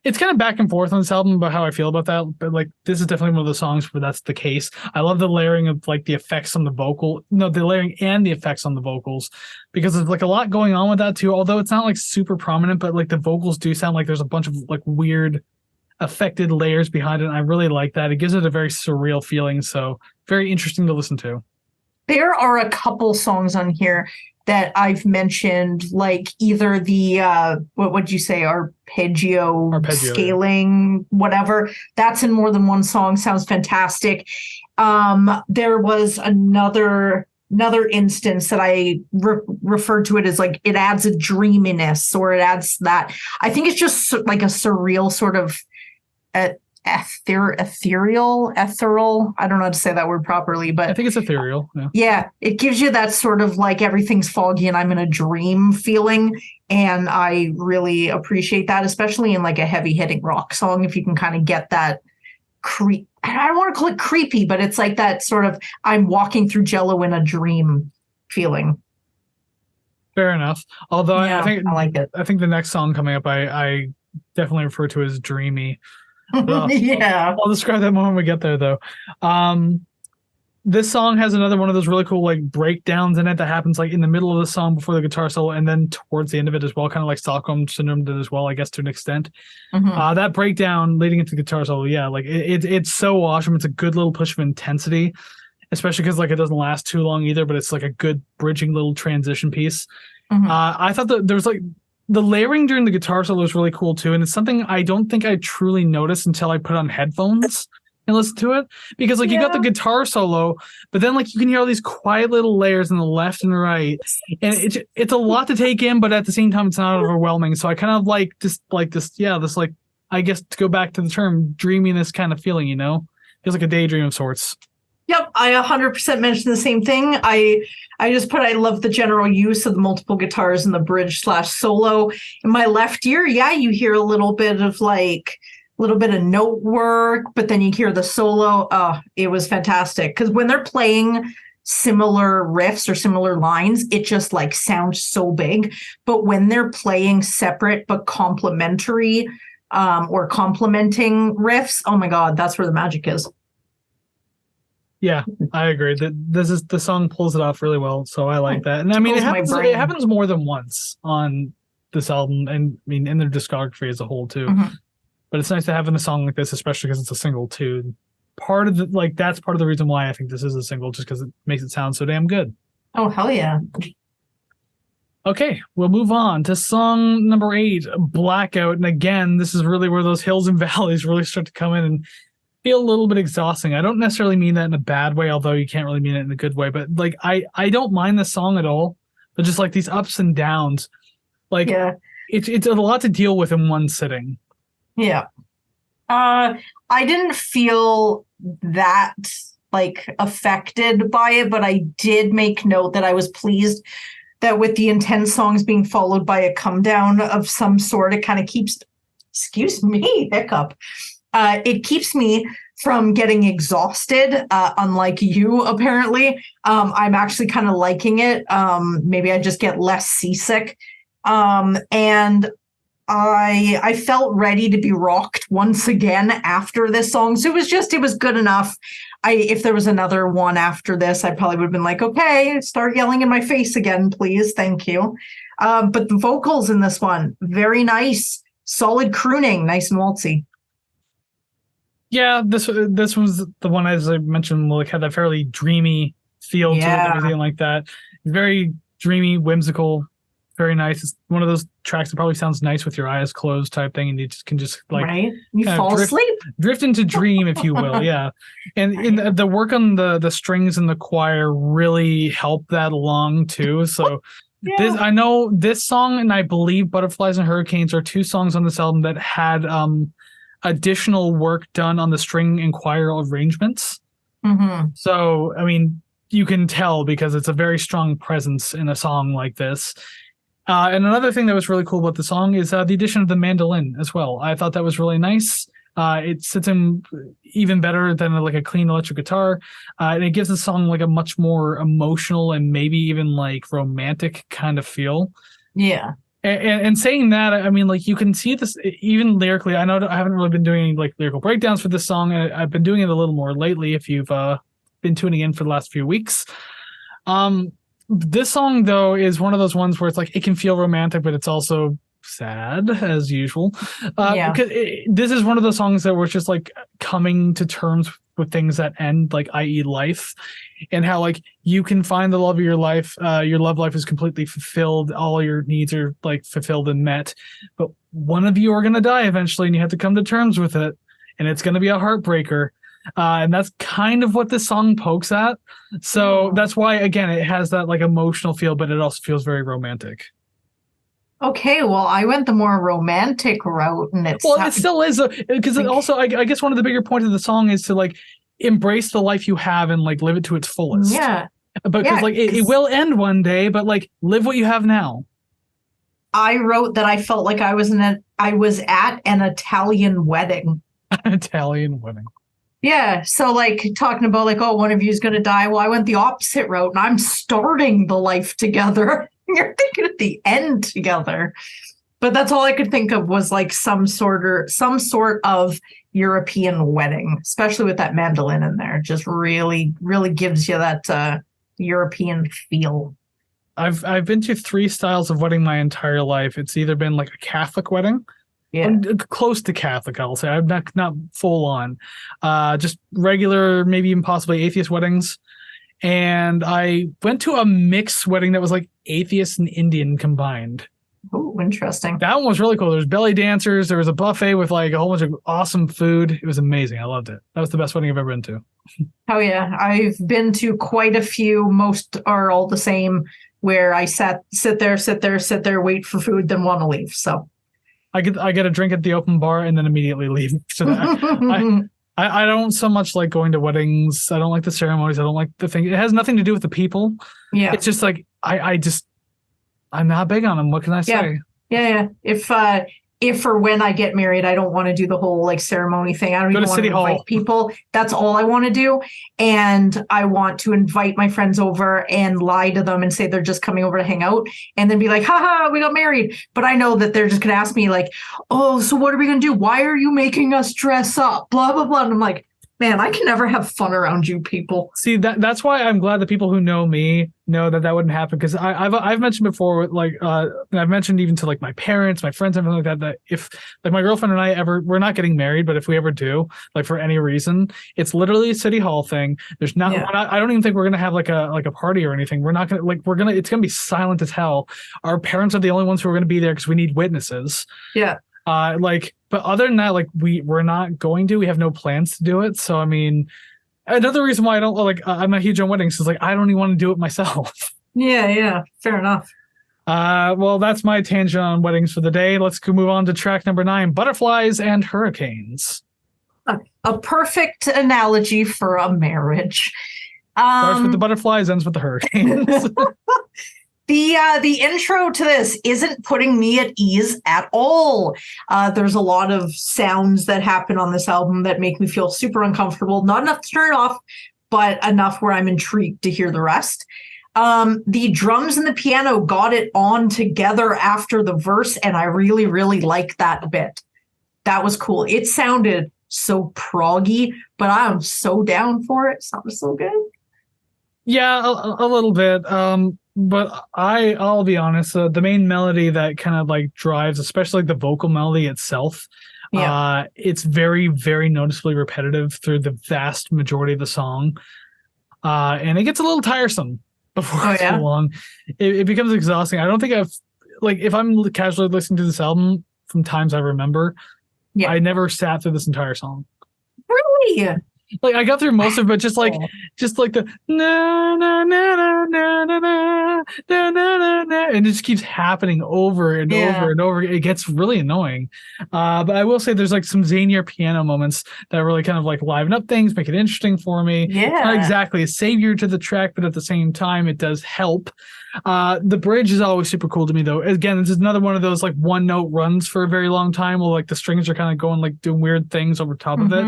it's kind of back and forth on this album about how I feel about that, but like this is definitely one of the songs where that's the case. I love the layering of like the effects on the the layering and the effects on the vocals, because there's like a lot going on with that too. Although it's not like super prominent, but like the vocals do sound like there's a bunch of like weird affected layers behind it. And I really like that. It gives it a very surreal feeling. So very interesting to listen to. There are a couple songs on here that I've mentioned, like either the what would you say, arpeggio scaling, whatever. That's in more than one song. Sounds fantastic. There was another instance that I referred to it as like it adds a dreaminess, or it adds that. I think it's just like a surreal sort of ethereal. I don't know how to say that word properly, but I think it's ethereal. Yeah, it gives you that sort of like everything's foggy and I'm in a dream feeling, and I really appreciate that, especially in like a heavy hitting rock song. If you can kind of get that I don't want to call it creepy, but it's like that sort of I'm walking through Jello in a dream feeling. Fair enough. Although I think I like it. I think the next song coming up, I definitely refer to as dreamy. Yeah. I'll describe that more when we get there, though. This song has another one of those really cool like breakdowns in it that happens like in the middle of the song before the guitar solo, and then towards the end of it as well, kind of like Stockholm Syndrome did as well, I guess, to an extent. Mm-hmm. That breakdown leading into the guitar solo, like it's so awesome. It's a good little push of intensity, especially because like it doesn't last too long either, but it's like a good bridging little transition piece. Mm-hmm. I thought that there was like the layering during the guitar solo is really cool too, and it's something I don't think I truly noticed until I put on headphones and listen to it, because like you got the guitar solo, but then like you can hear all these quiet little layers in the left and the right, and it's a lot to take in, but at the same time it's not overwhelming. So I kind of like this like, I guess, to go back to the term, dreaminess kind of feeling, you know, feels like a daydream of sorts. Yep, I 100% mentioned the same thing. I just put, I love the general use of the multiple guitars in the bridge/solo. In my left ear, you hear a little bit of note work, but then you hear the solo. It was fantastic, because when they're playing similar riffs or similar lines, it just like sounds so big. But when they're playing separate but complementary or complementing riffs, oh my God, that's where the magic is. Yeah, I agree. The song pulls it off really well, so I like that. And I mean, it happens more than once on this album, and I mean in their discography as a whole too. Mm-hmm. But it's nice to have in a song like this, especially because it's a single too. Part of that's part of the reason why I think this is a single, just because it makes it sound so damn good. Oh, hell yeah. Okay, we'll move on to song number 8, Blackout. And again, this is really where those hills and valleys really start to come in and feel a little bit exhausting. I don't necessarily mean that in a bad way, although you can't really mean it in a good way. But like, I don't mind this song at all. But just like these ups and downs, like it's a lot to deal with in one sitting. Yeah. I didn't feel that like affected by it, but I did make note that I was pleased that with the intense songs being followed by a come down of some sort, it kind of keeps, hiccup. It keeps me from getting exhausted, unlike you, apparently. I'm actually kind of liking it. Maybe I just get less seasick. And I felt ready to be rocked once again after this song. So it was good enough. If there was another one after this, I probably would have been like, okay, start yelling in my face again, please. Thank you. But the vocals in this one, very nice, solid crooning, nice and waltzy. Yeah, this was the one, as I mentioned, like had that fairly dreamy feel to it and everything like that. Very dreamy, whimsical, very nice. It's one of those tracks that probably sounds nice with your eyes closed type thing, and you just can like you fall asleep, drift into dream, if you will. Yeah, and in the work on the strings and the choir really helped that along too. So I know this song, and I believe Butterflies and Hurricanes are 2 songs on this album that had additional work done on the string and choir arrangements. Mm-hmm. So, I mean, you can tell because it's a very strong presence in a song like this. And another thing that was really cool about the song is the addition of the mandolin as well. I thought that was really nice. It sits in even better than like a clean electric guitar. And it gives the song like a much more emotional and maybe even like romantic kind of feel. Yeah. And saying that, I mean, like you can see this even lyrically. I know I haven't really been doing like lyrical breakdowns for this song. I've been doing it a little more lately. If you've been tuning in for the last few weeks, this song though is one of those ones where it's like it can feel romantic, but it's also sad as usual. Because this is one of those songs that was just like coming to terms with things that end, like i.e. life, and how like you can find the love of your life, your love life is completely fulfilled, all your needs are like fulfilled and met, but one of you are going to die eventually and you have to come to terms with it, and it's going to be a heartbreaker. And that's kind of what this song pokes at. So that's why, again, it has that like emotional feel, but it also feels very romantic. Okay, well, I went the more romantic route, and it still is, because also, I guess one of the bigger points of the song is to like embrace the life you have and like live it to its fullest. Yeah, because like it will end one day, but like live what you have now. I wrote that I felt like I was at an Italian wedding. An Italian wedding. Yeah, so like talking about like, oh, one of you is going to die. Well, I went the opposite route, and I'm starting the life together. You're thinking at the end together. But that's all I could think of was like some sort of European wedding, especially with that mandolin in there. Just really, really gives you that European feel. I've been to 3 styles of wedding my entire life. It's either been like a Catholic wedding, close to Catholic, I'll say. I'm not full on, just regular, maybe even possibly atheist weddings. And I went to a mixed wedding that was like atheist and Indian combined. Oh, interesting. That one was really cool. There was belly dancers. There was a buffet with like a whole bunch of awesome food. It was amazing. I loved it. That was the best wedding I've ever been to. Oh yeah, I've been to quite a few. Most are all the same, where I sit there, wait for food, then want to leave. So I get a drink at the open bar and then immediately leave. So I don't so much like going to weddings. I don't like the ceremonies. I don't like the thing. It has nothing to do with the people. Yeah, it's just like I'm not big on them. What can I say? Yeah. If or when I get married, I don't want to do the whole like ceremony thing. I don't even want to invite people. That's all I want to do. And I want to invite my friends over and lie to them and say they're just coming over to hang out and then be like, haha, we got married. But I know that they're just going to ask me like, oh, so what are we going to do? Why are you making us dress up? Blah, blah, blah. And I'm like, man, I can never have fun around you people. See, that's why I'm glad the people who know me know that wouldn't happen, because I've mentioned before, like and I've mentioned even to like my parents, my friends, everything like that if like my girlfriend and I we're not getting married, but if we ever do, like for any reason, it's literally a city hall thing. There's not, I don't even think we're gonna have like a party or anything. We're not gonna it's gonna be silent as hell. Our parents are the only ones who are gonna be there because we need witnesses. Yeah. But other than that, like we're not going to. We have no plans to do it. So I mean, another reason why I don't like I'm not huge on weddings is like I don't even want to do it myself. Yeah, fair enough. Well, that's my tangent on weddings for the day. Let's move on to track number 9: Butterflies and Hurricanes. A perfect analogy for a marriage. Starts with the butterflies, ends with the hurricanes. The intro to this isn't putting me at ease at all. There's a lot of sounds that happen on this album that make me feel super uncomfortable. Not enough to turn it off, but enough where I'm intrigued to hear the rest. The drums and the piano got it on together after the verse, and I really, really like that bit. That was cool. It sounded so proggy, but I'm so down for it. It sounded so good. Yeah, a little bit. But I'll be honest, the main melody that kind of like drives, especially like the vocal melody itself, it's very, very noticeably repetitive through the vast majority of the song. And it gets a little tiresome before too long. It becomes exhausting. I don't think if I'm casually listening to this album from times I remember, I never sat through this entire song. Really? Like I got through most of it, but just like the na na na na na na na na na na, and it just keeps happening over and over and over. It gets really annoying. But I will say there's like some zanier piano moments that really kind of like liven up things, make it interesting for me. Yeah, it's not exactly a savior to the track, but at the same time, it does help. The bridge is always super cool to me, though. Again, this is another one of those like one note runs for a very long time, where like the strings are kind of going like doing weird things over top of it.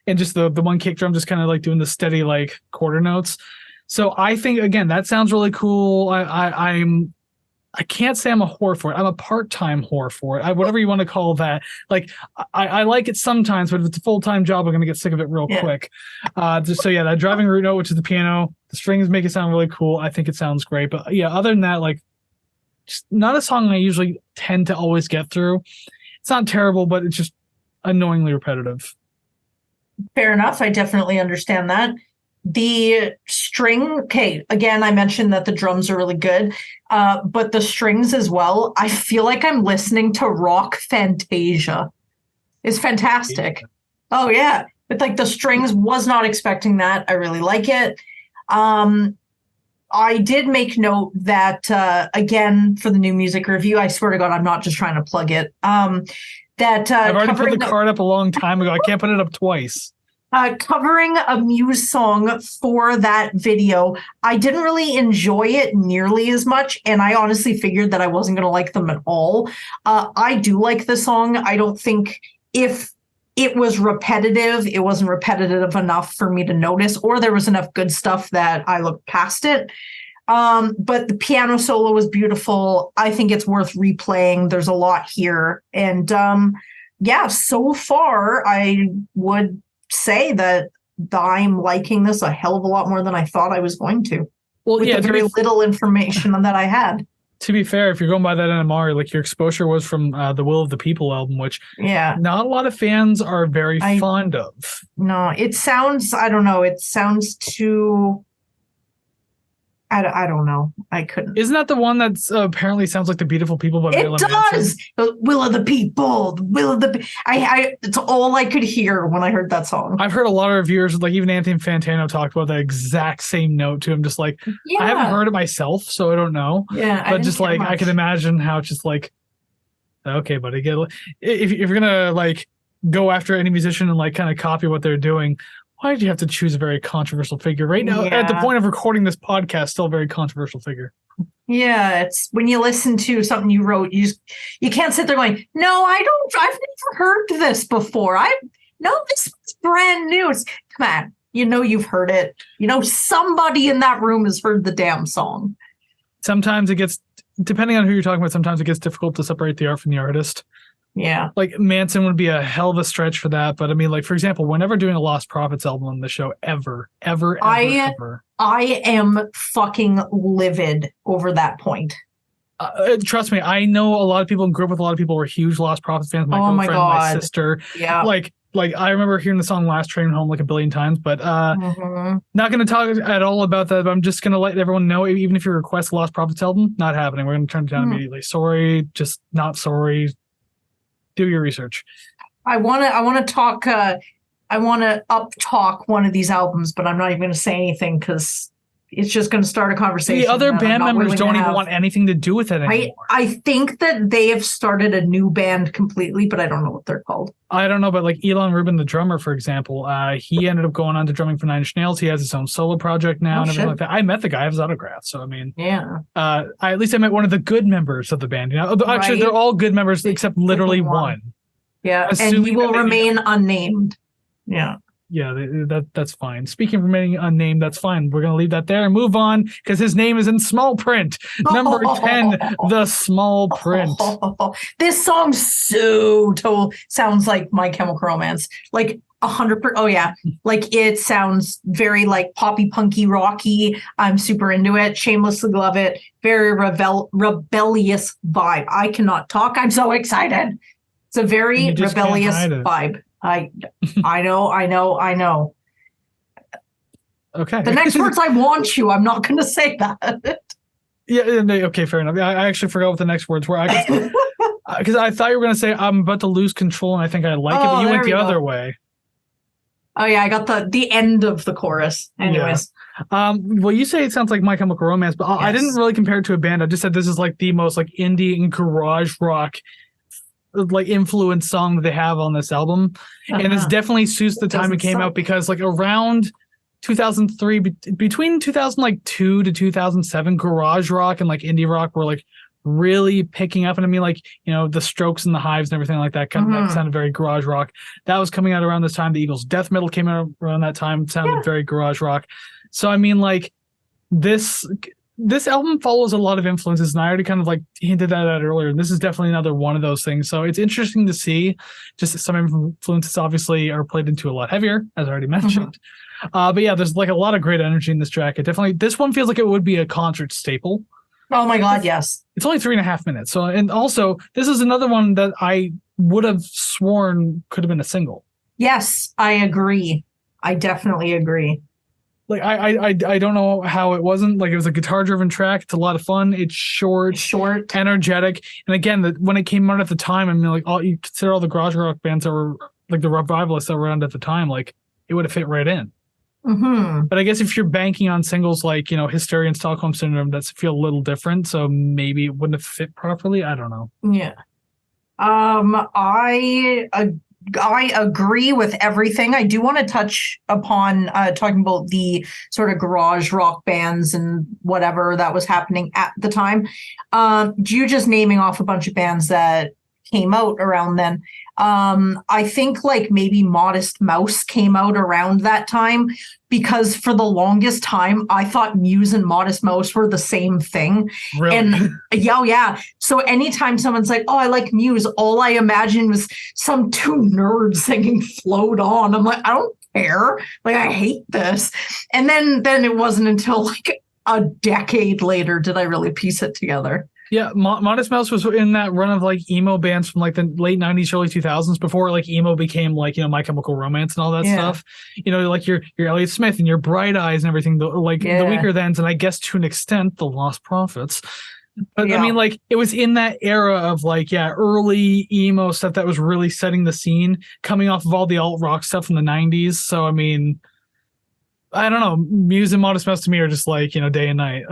And just the one kick drum just kind of like doing the steady like quarter notes. So I think again that sounds really cool. I can't say I'm a whore for it. I'm a part-time whore for it. Whatever you want to call that. Like I like it sometimes, but if it's a full-time job, I'm gonna get sick of it real quick. That driving root note, which is the piano, the strings make it sound really cool. I think it sounds great. But yeah, other than that, like just not a song I usually tend to always get through. It's not terrible, but it's just annoyingly repetitive. Fair enough. I definitely understand that. The string, again, I mentioned that the drums are really good, but the strings as well, I feel like I'm listening to rock Fantasia. It's fantastic. Oh, yeah. But like the strings, was not expecting that. I really like it. I did make note that, again, for the new music review, I swear to God, I'm not just trying to plug it. I've already put the card up a long time ago. I can't put it up twice. Covering a Muse song for that video, I didn't really enjoy it nearly as much, and I honestly figured that I wasn't going to like them at all. I do like the song. I don't think if it was repetitive, it wasn't repetitive enough for me to notice, or there was enough good stuff that I looked past it. But the piano solo was beautiful. I think it's worth replaying. There's a lot here. And so far, I would say that I'm liking this a hell of a lot more than I thought I was going to. Well, with the very little information that I had. To be fair, if you're going by that NMR, like your exposure was from the Will of the People album, which not a lot of fans are very fond of. No, it sounds, I don't know, it sounds too... I don't know. I couldn't. Isn't that the one that's apparently sounds like The Beautiful People by It Marilyn Manson? does. The Will of the People. The Will of the. It's all I could hear when I heard that song. I've heard a lot of reviewers, like even Anthony Fantano, talked about the exact same note to him. Just like, I haven't heard it myself, so I don't know. Yeah, but just like I can imagine how it's just like, okay, buddy, if you're gonna like go after any musician and like kind of copy what they're doing, why did you have to choose a very controversial figure right now? At the point of recording this podcast, still a very controversial figure. Yeah, it's when you listen to something you wrote, you can't sit there going, no, I've never heard this before. This is brand new. Come on, you've heard it. Somebody in that room has heard the damn song. Sometimes it gets, depending on who you're talking about, sometimes it gets difficult to separate the art from the artist. Yeah. Like Manson would be a hell of a stretch for that. But I mean, like, for example, we're never doing a Lost Prophets album on the show ever. I am fucking livid over that point. Trust me, I know a lot of people and grew up with a lot of people who were huge Lost Prophets fans. My girlfriend, my sister. Yeah. Like I remember hearing the song Last Train Home like a billion times, but not going to talk at all about that. But I'm just going to let everyone know, even if you request a Lost Prophets album, not happening. We're going to turn it down immediately. Sorry, just not sorry. Do your research. I want to talk. I want to up-talk one of these albums, but I'm not even going to say anything because it's just going to start a conversation. The other band members don't even want anything to do with it anymore. I think that they have started a new band completely, but I don't know what they're called. I don't know, but like Elon Rubin, the drummer, for example, he ended up going on to drumming for Nine Inch Nails. He has his own solo project now and everything like that. I met the guy. I have his autograph. So, I mean, at least I met one of the good members of the band. Actually, they're all good members except literally one. Yeah, and he will remain unnamed. Yeah. Yeah, that's fine. Speaking of remaining unnamed, that's fine. We're going to leave that there and move on because his name is in small print. Number 10, the small print. This song sounds like My Chemical Romance. Like 100%. Oh, yeah. Like it sounds very like poppy, punky, rocky. I'm super into it. Shamelessly love it. Very rebellious vibe. I cannot talk. I'm so excited. It's a very rebellious vibe. I know. Okay. The next words I want you. I'm not going to say that. Yeah. Okay. Fair enough. I actually forgot what the next words were. Because I thought you were going to say I'm about to lose control and I think I like it, but you went the other way. Oh yeah, I got the end of the chorus. Anyways. Yeah. Well, you say it sounds like My Chemical Romance, but I didn't really compare it to a band. I just said this is like the most like indie and garage rock like influence song that they have on this album, and it's definitely suits the time it came out because like around 2003, between 2002 to 2007, garage rock and like indie rock were like really picking up. And I mean, like, the Strokes and the Hives and everything like that kind of sounded very garage rock. That was coming out around this time. The Eagles' death metal came out around that time, sounded very garage rock. So I mean, like this album follows a lot of influences, and I already kind of like hinted at that earlier. And this is definitely another one of those things. So it's interesting to see just some influences obviously are played into a lot heavier, as I already mentioned. But yeah, there's like a lot of great energy in this track. This one feels like it would be a concert staple. Oh my God, yes. It's only 3.5 minutes. So, and also this is another one that I would have sworn could have been a single. Yes, I agree. I definitely agree. Like I don't know how it wasn't. Like it was a guitar-driven track. It's a lot of fun. It's short, energetic, and again, when it came out at the time, I mean, like you consider all the garage rock bands that were like the revivalists that were around at the time, like it would have fit right in. But I guess if you're banking on singles like Hysteria and Stockholm Syndrome, that feel a little different, so maybe it wouldn't have fit properly. I don't know. Yeah. I agree with everything. I do want to touch upon talking about the sort of garage rock bands and whatever that was happening at the time. You just naming off a bunch of bands that came out around then. I think like maybe Modest Mouse came out around that time because for the longest time I thought Muse and Modest Mouse were the same thing. Really? And yeah. So anytime someone's like, "Oh, I like Muse," all I imagine was some two nerds singing "Float On." I'm like, I don't care. Like, I hate this. And then it wasn't until like a decade later did I really piece it together. Yeah, Modest Mouse was in that run of like emo bands from like the late 90s, early 2000s before like emo became like, My Chemical Romance and all that stuff. Like your Elliott Smith and your Bright Eyes and everything, the Weaker Thans, and I guess to an extent the Lost Prophets. But I mean, like, it was in that era of like, early emo stuff that was really setting the scene, coming off of all the alt rock stuff in the 90s. So I mean, I don't know, Muse and Modest Mouse to me are just like, day and night.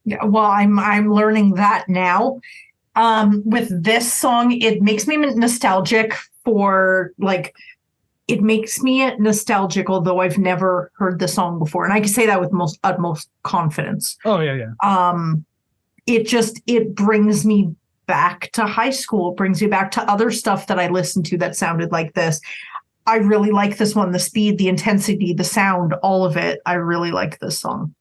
Yeah, well, I'm learning that now. With this song, it makes me nostalgic it makes me nostalgic, although I've never heard the song before. And I can say that with utmost confidence. Oh, yeah. It brings me back to high school. It brings me back to other stuff that I listened to that sounded like this. I really like this one. The speed, the intensity, the sound, all of it. I really like this song.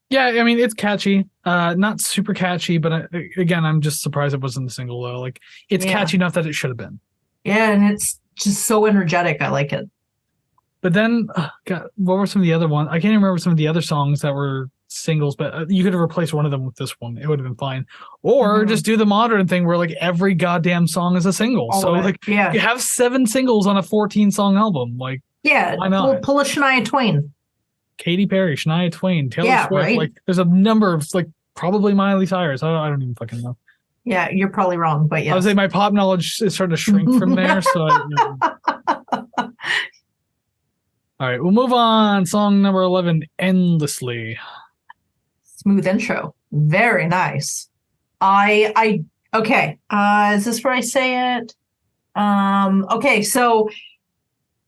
Yeah, I mean, it's catchy. Not super catchy, but again, I'm just surprised it wasn't the single, though. Like, it's catchy enough that it should have been. Yeah, and it's just so energetic. I like it. But then, God, what were some of the other ones? I can't remember some of the other songs that were singles, but you could have replaced one of them with this one. It would have been fine. Or just do the modern thing where, like, every goddamn song is a single. You have 7 singles on a 14-song album. Like, why not? Pull a Shania Twain. Katy Perry, Shania Twain, Taylor Swift. Right? Like, there's a number of, like, probably Miley Cyrus. I don't even fucking know. Yeah, you're probably wrong, but I would say my pop knowledge is starting to shrink from there. So, all right, we'll move on. Song number 11, Endlessly. Smooth intro, very nice. Okay. Is this where I say it? Okay, so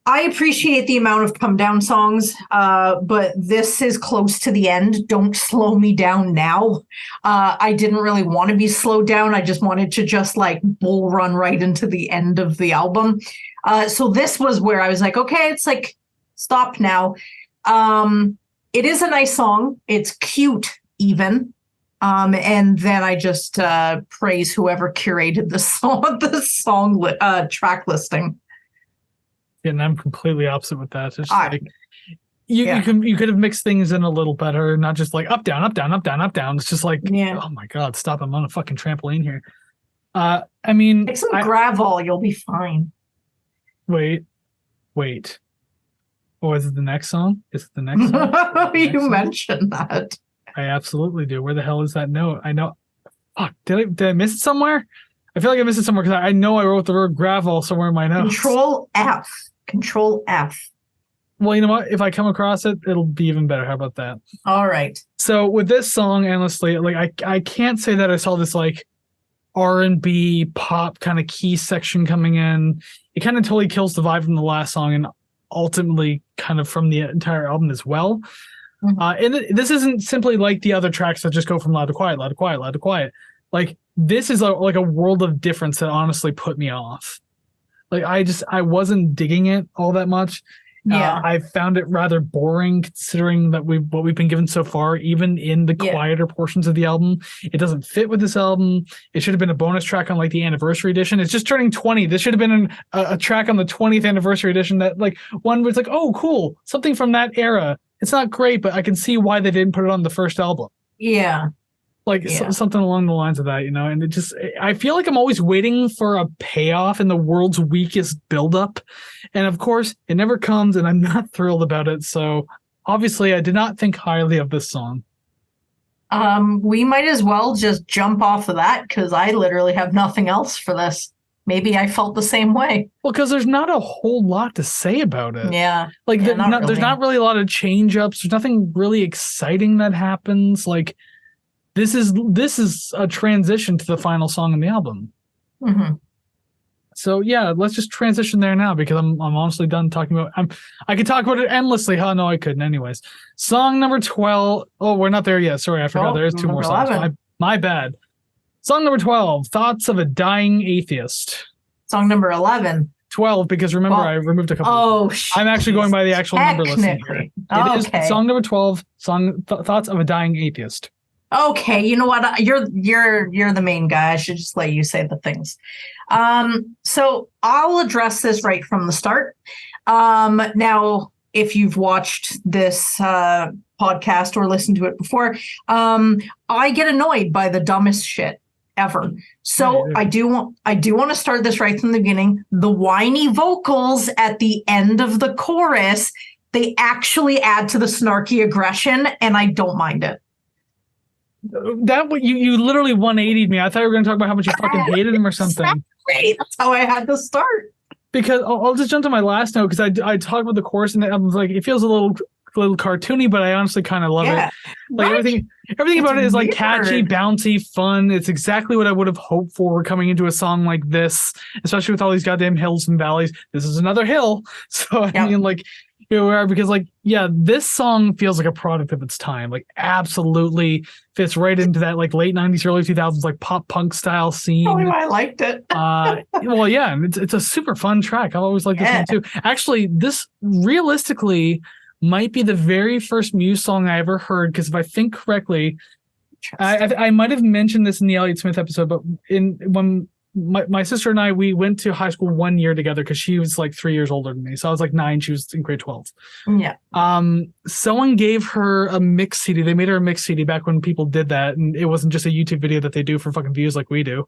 I appreciate the amount of come down songs, but this is close to the end. Don't slow me down now. I didn't really want to be slowed down. I just wanted to just like bull run right into the end of the album. So this was where I was like, okay, it's like, stop now. It is a nice song. It's cute even. And then I just praise whoever curated the song track listing. And I'm completely opposite with that. It's like you could have mixed things in a little better, not just like up, down, up, down, up, down, up, down. It's just like, oh my God, stop. I'm on a fucking trampoline here. I mean, make some gravel, you'll be fine. Wait. Oh, is it the next song? Is it the next song? You mentioned that. I absolutely do. Where the hell is that note? I know. Fuck, did I miss it somewhere? I feel like I missed it somewhere because I know I wrote the word gravel somewhere in my notes. Control F. Well, you know what? If I come across it, it'll be even better. How about that? All right. So with this song, Endlessly, like I can't say that I saw this like R&B pop kind of key section coming in. It kind of totally kills the vibe from the last song and ultimately kind of from the entire album as well. And this isn't simply like the other tracks that just go from loud to quiet, loud to quiet, loud to quiet. Like this is like a world of difference that honestly put me off. Like I wasn't digging it all that much. Yeah. I found it rather boring considering that what we've been given so far, even in the quieter portions of the album. It doesn't fit with this album. It should have been a bonus track on like the anniversary edition. It's just turning 20. This should have been a track on the 20th anniversary edition that like one was like, oh, cool. Something from that era. It's not great, but I can see why they didn't put it on the first album. Yeah. Something along the lines of that, and it just, I feel like I'm always waiting for a payoff in the world's weakest buildup. And of course, it never comes, and I'm not thrilled about it. So obviously, I did not think highly of this song. We might as well just jump off of that because I literally have nothing else for this. Maybe I felt the same way. Well, because there's not a whole lot to say about it. Yeah. There's not really a lot of change ups. There's nothing really exciting that happens. Like, this is a transition to the final song in the album. Mm-hmm. So yeah, let's just transition there now because I'm honestly done talking about. I could talk about it endlessly. Oh no, I couldn't. Anyways, song number 12. Oh, we're not there yet. Sorry, I forgot. There is 2 more songs. My bad. Song number 12. Thoughts of a Dying Atheist. Song number 11. 12 because remember I removed a couple. Oh, I'm actually going by the actual number listing here. It is song number 12. Thoughts of a Dying Atheist. Okay, you know what? You're the main guy. I should just let you say the things. So I'll address this right from the start. Now, if you've watched this podcast or listened to it before, I get annoyed by the dumbest shit. ever. So I do want to start this right from the beginning. The whiny vocals at the end of the chorus, they actually add to the snarky aggression, and I don't mind it. That you literally 180'd me. I thought you were going to talk about how much you fucking hated him or something. That's how I had to start. Because I'll just jump to my last note, because I talked about the chorus and I was like, it feels a little cartoony, but I honestly kind of love it. Like everything about it is like catchy, bouncy, fun. It's exactly what I would have hoped for coming into a song like this, especially with all these goddamn hills and valleys. This is another hill. So I mean, like, here we are, because like, yeah, this song feels like a product of its time. Like, absolutely fits right into that like late 90s, early 2000s like pop punk style scene. Oh, I liked it. Well, yeah, it's a super fun track. I always like this one too. Actually, this realistically might be the very first Muse song I ever heard, because if I think correctly, I might have mentioned this in the Elliott Smith episode, but when my sister and I, we went to high school 1 year together, because she was like 3 years older than me. So I was like 9, she was in grade 12. Yeah. Someone gave her a mix CD. They made her a mix CD back when people did that, and it wasn't just a YouTube video that they do for fucking views like we do.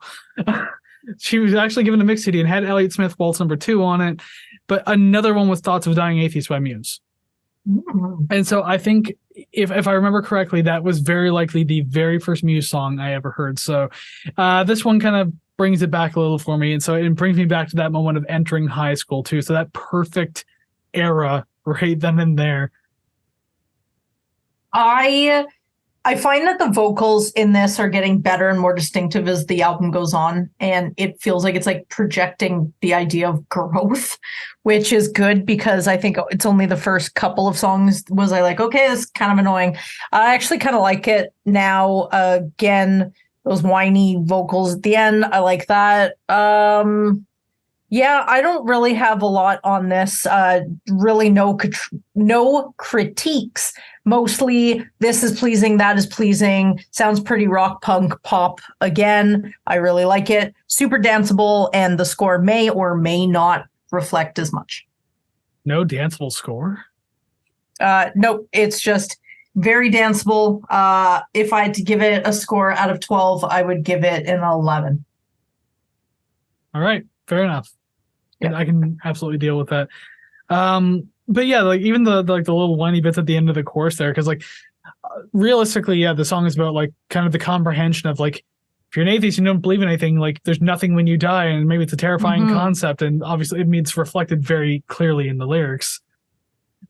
She was actually given a mix CD and had Elliott Smith Waltz No. 2 on it, but another one was Thoughts of a Dying Atheist by Muse. And so I think, if I remember correctly, that was very likely the very first Muse song I ever heard. So this one kind of brings it back a little for me. And so it brings me back to that moment of entering high school too. So that perfect era right then and there. I find that the vocals in this are getting better and more distinctive as the album goes on, and it feels like it's like projecting the idea of growth, which is good, because I think it's only the first couple of songs was I like, okay, this is kind of annoying. I actually kind of like it now. Again, those whiny vocals at the end, I like that. Yeah, I don't really have a lot on this. Really, no critiques. Mostly, this is pleasing, that is pleasing. Sounds pretty rock, punk, pop. Again, I really like it. Super danceable, and the score may or may not reflect as much. No danceable score? Nope, it's just very danceable. If I had to give it a score out of 12, I would give it an 11. All right, fair enough. Yeah. I can absolutely deal with that. But yeah, like even the little whiny bits at the end of the chorus there, because like realistically, yeah, the song is about like kind of the comprehension of like, if you're an atheist, you don't believe in anything, like there's nothing when you die, and maybe it's a terrifying concept, and obviously it means reflected very clearly in the lyrics.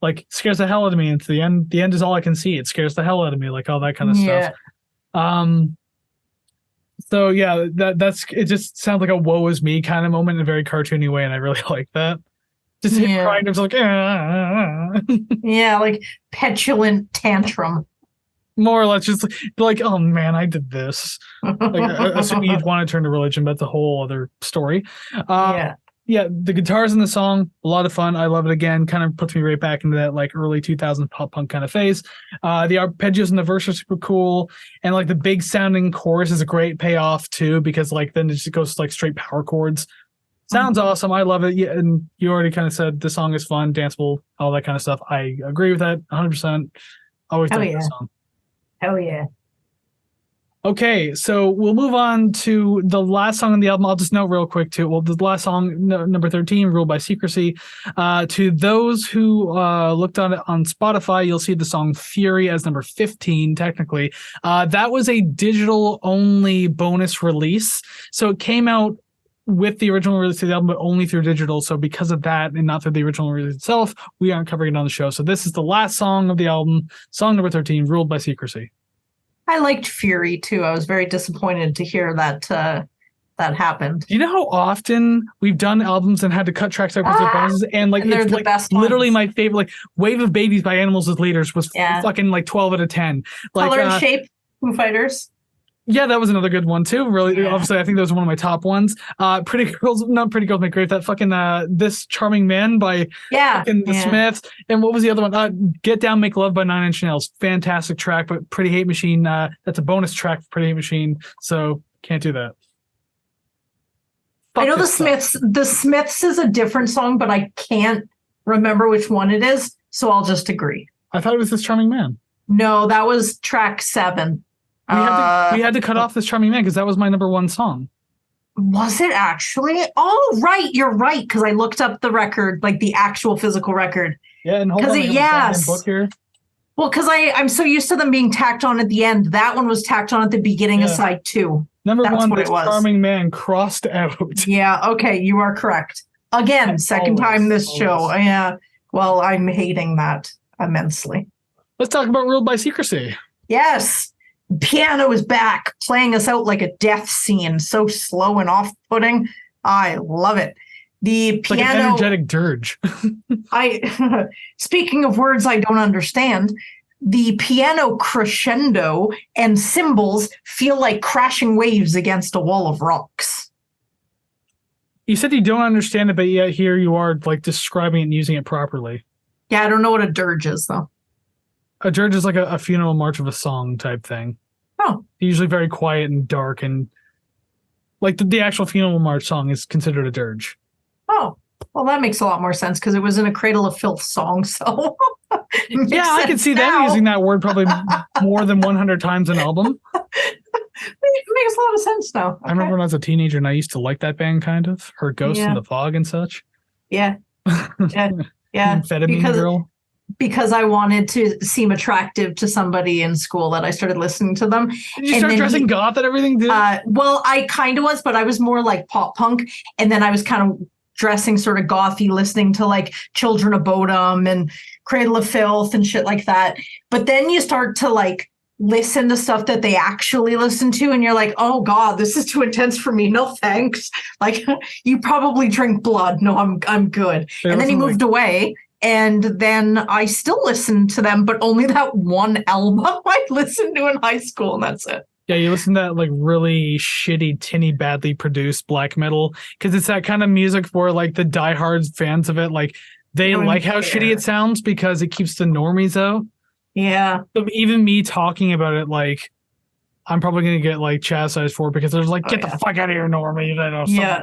Like, scares the hell out of me. It's the end is all I can see. It scares the hell out of me, like all that kind of stuff. So yeah, that's it. Just sounds like a woe is me kind of moment in a very cartoony way, and I really like that. Just him crying, just like yeah, like petulant tantrum. More or less, just like, oh man, I did this. Like, assuming you'd want to turn to religion, but that's a whole other story. Yeah, the guitars in the song, a lot of fun. I love it. Again, kind of puts me right back into that like early 2000s pop punk kind of phase. The arpeggios in the verse are super cool, and like the big sounding chorus is a great payoff too, because like then it just goes like straight power chords. Sounds awesome. I love it. Yeah, and you already kind of said the song is fun, danceable, all that kind of stuff. I agree with that 100%. Always like this song. Hell yeah. Okay, so we'll move on to the last song on the album. I'll just note real quick too. Well, the last song, number 13, Ruled by Secrecy. To those who looked on it on Spotify, you'll see the song Fury as number 15, technically. That was a digital-only bonus release. So it came out with the original release of the album, but only through digital. So because of that, and not through the original release itself, we aren't covering it on the show. So this is the last song of the album, song number 13, Ruled by Secrecy. I liked Fury too. I was very disappointed to hear that that happened. Do you know how often we've done albums and had to cut tracks out because they're bonuses? And like, it's like best literally my favorite. Like Wave of Babies by Animals as Leaders was fucking like 12 out of 10. Like, Color and Shape, Foo Fighters. Yeah, that was another good one too. Really, obviously, I think that was one of my top ones. Pretty Girls Make Great. That fucking This Charming Man by the Smiths. And what was the other one? Get Down, Make Love by 9 Inch Nails. Fantastic track, but Pretty Hate Machine. That's a bonus track for Pretty Hate Machine, so can't do that. I know the Smiths. The Smiths is a different song, but I can't remember which one it is, so I'll just agree. I thought it was This Charming Man. No, that was track 7. We had to cut off This Charming Man because that was my number one song. Was it actually? Oh, right. You're right. Because I looked up the record, like the actual physical record. Yeah, and hold on, yes. book here. Well, because I'm so used to them being tacked on at the end. That one was tacked on at the beginning of side 2. Number one, This Charming Man crossed out. Yeah, okay, you are correct. Again, second time this show. Yeah. Well, I'm hating that immensely. Let's talk about Ruled by Secrecy. Yes. Piano is back, playing us out like a death scene. So slow and off-putting. I love it. The piano, like an energetic dirge. Speaking of words I don't understand, the piano crescendo and cymbals feel like crashing waves against a wall of rocks. You said you don't understand it, but yet here you are like describing it and using it properly. Yeah, I don't know what a dirge is, though. A dirge is like a funeral march of a song type thing. Oh. Usually very quiet and dark, and like the actual funeral march song is considered a dirge. Oh, well, that makes a lot more sense because it was in a Cradle of Filth song, so... Yeah, I can see them using that word probably more than 100 times an album. It makes a lot of sense now. Okay. I remember when I was a teenager and I used to like that band kind of. Her Ghost in the Fog and such. Yeah. Yeah. Amphetamine Girl. Because I wanted to seem attractive to somebody in school that I started listening to them. Did you start dressing goth and everything, dude? Well, I kind of was, but I was more like pop punk. And then I was kind of dressing sort of gothy, listening to like Children of Bodom and Cradle of Filth and shit like that. But then you start to like listen to stuff that they actually listen to and you're like, oh God, this is too intense for me. No thanks. Like, you probably drink blood. No, I'm good. And then he moved away. And then I still listen to them, but only that one album I listened to in high school, and that's it. Yeah, you listen to that like really shitty, tinny, badly produced black metal because it's that kind of music for like the diehard fans of it. Like they like how shitty it sounds because it keeps the normies out. Yeah. So even me talking about it, like I'm probably gonna get like chastised for it because there's like, get the fuck out of here, normie. You know, yeah.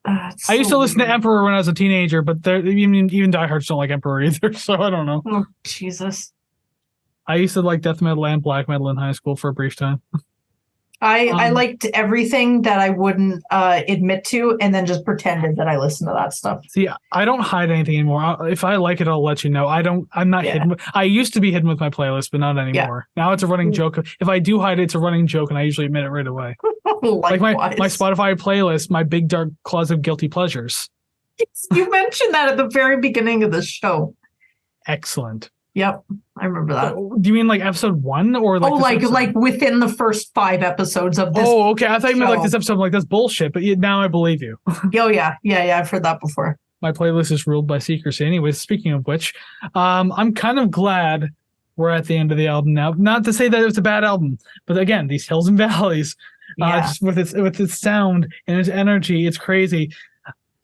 I used to listen to Emperor when I was a teenager, but even diehards don't like Emperor either, so I don't know. Oh, Jesus. I used to like death metal and black metal in high school for a brief time. I liked everything that I wouldn't admit to and then just pretended that I listened to that stuff. See, I don't hide anything anymore. If I like it, I'll let you know. I'm not hidden. I used to be hidden with my playlist, but not anymore. Yeah. Now it's a running joke. If I do hide it, it's a running joke, and I usually admit it right away. Like my Spotify playlist, my big dark closet of guilty pleasures. You mentioned that at the very beginning of the show. Excellent. Yep, I remember that. Do you mean like episode 1 or like? Like within the first 5 episodes of this. Oh, okay. I thought you meant like this episode. I'm like, that's bullshit. But now I believe you. Oh yeah. I've heard that before. My playlist is ruled by secrecy. Anyways, speaking of which, I'm kind of glad we're at the end of the album now. Not to say that it was a bad album, but again, these hills and valleys, just with its sound and its energy, it's crazy.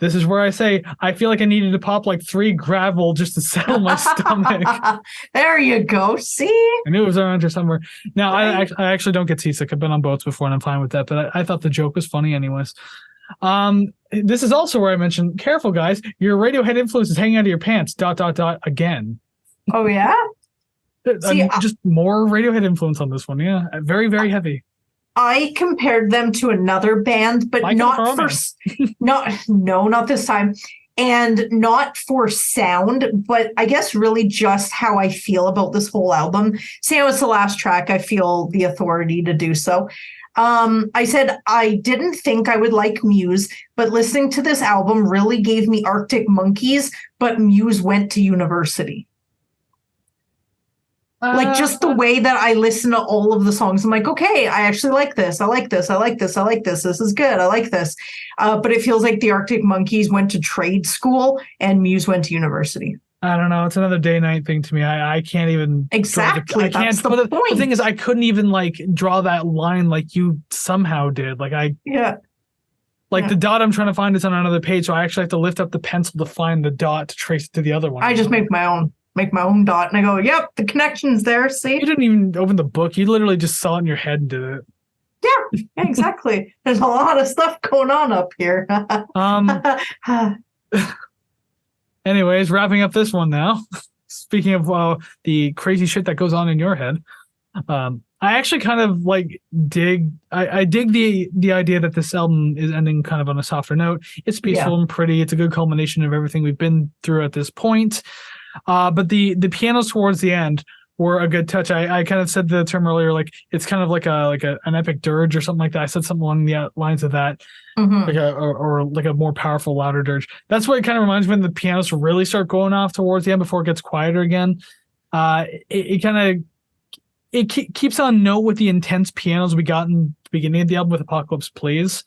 This is where I say I feel like I needed to pop like 3 gravel just to settle my stomach. There you go. See? I knew it was around here somewhere. Now, right. I actually don't get seasick. I've been on boats before and I'm fine with that, but I thought the joke was funny anyways. This is also where I mentioned, careful guys, your Radiohead influence is hanging out of your pants, ... again. Oh, yeah? See, just more Radiohead influence on this one. Yeah. Very, very heavy. I compared them to another band, but not this time. And not for sound, but I guess really just how I feel about this whole album. Seeing how it's the last track, I feel the authority to do so. I said I didn't think I would like Muse, but listening to this album really gave me Arctic Monkeys, but Muse went to university. Like just the way that I listen to all of the songs, I'm like, okay, I actually like this. I like this. I like this. I like this. This is good. I like this. But it feels like the Arctic Monkeys went to trade school and Muse went to university. I don't know. It's another day-night thing to me. I can't even exactly. I can't. The point. The thing is, I couldn't even like draw that line like you somehow did. Like the dot I'm trying to find is on another page, so I actually have to lift up the pencil to find the dot to trace it to the other one. I just make my own dot and I go, yep, the connection's there. See, you didn't even open the book. You literally just saw it in your head and did it. Yeah, exactly. There's a lot of stuff going on up here. Anyways, wrapping up this one now. Speaking of the crazy shit that goes on in your head, I actually kind of like dig the idea that this album is ending kind of on a softer note. It's peaceful and pretty. It's a good culmination of everything we've been through at this point. But the pianos towards the end were a good touch. I kind of said the term earlier, like it's kind of like an epic dirge or something like that. I said something along the lines of that, like like a more powerful, louder dirge. That's what it kind of reminds me when the pianos really start going off towards the end before it gets quieter again. It keeps on note with the intense pianos we got in the beginning of the album with Apocalypse Please.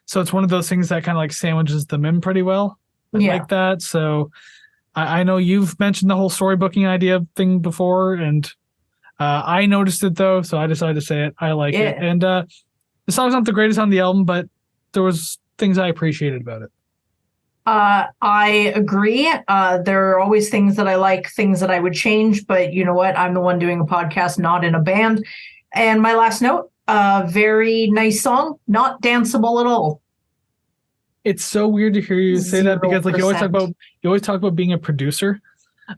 So it's one of those things that kind of like sandwiches them in pretty well. I like that. So I know you've mentioned the whole storybooking idea thing before, and I noticed it though, so I decided to say it. I like it. And the song's not the greatest on the album, but there was things I appreciated about it. I agree. There are always things that I like, things that I would change, but you know what? I'm the one doing a podcast, not in a band. And my last note, very nice song, not danceable at all. It's so weird to hear you say that because like you always talk about being a producer.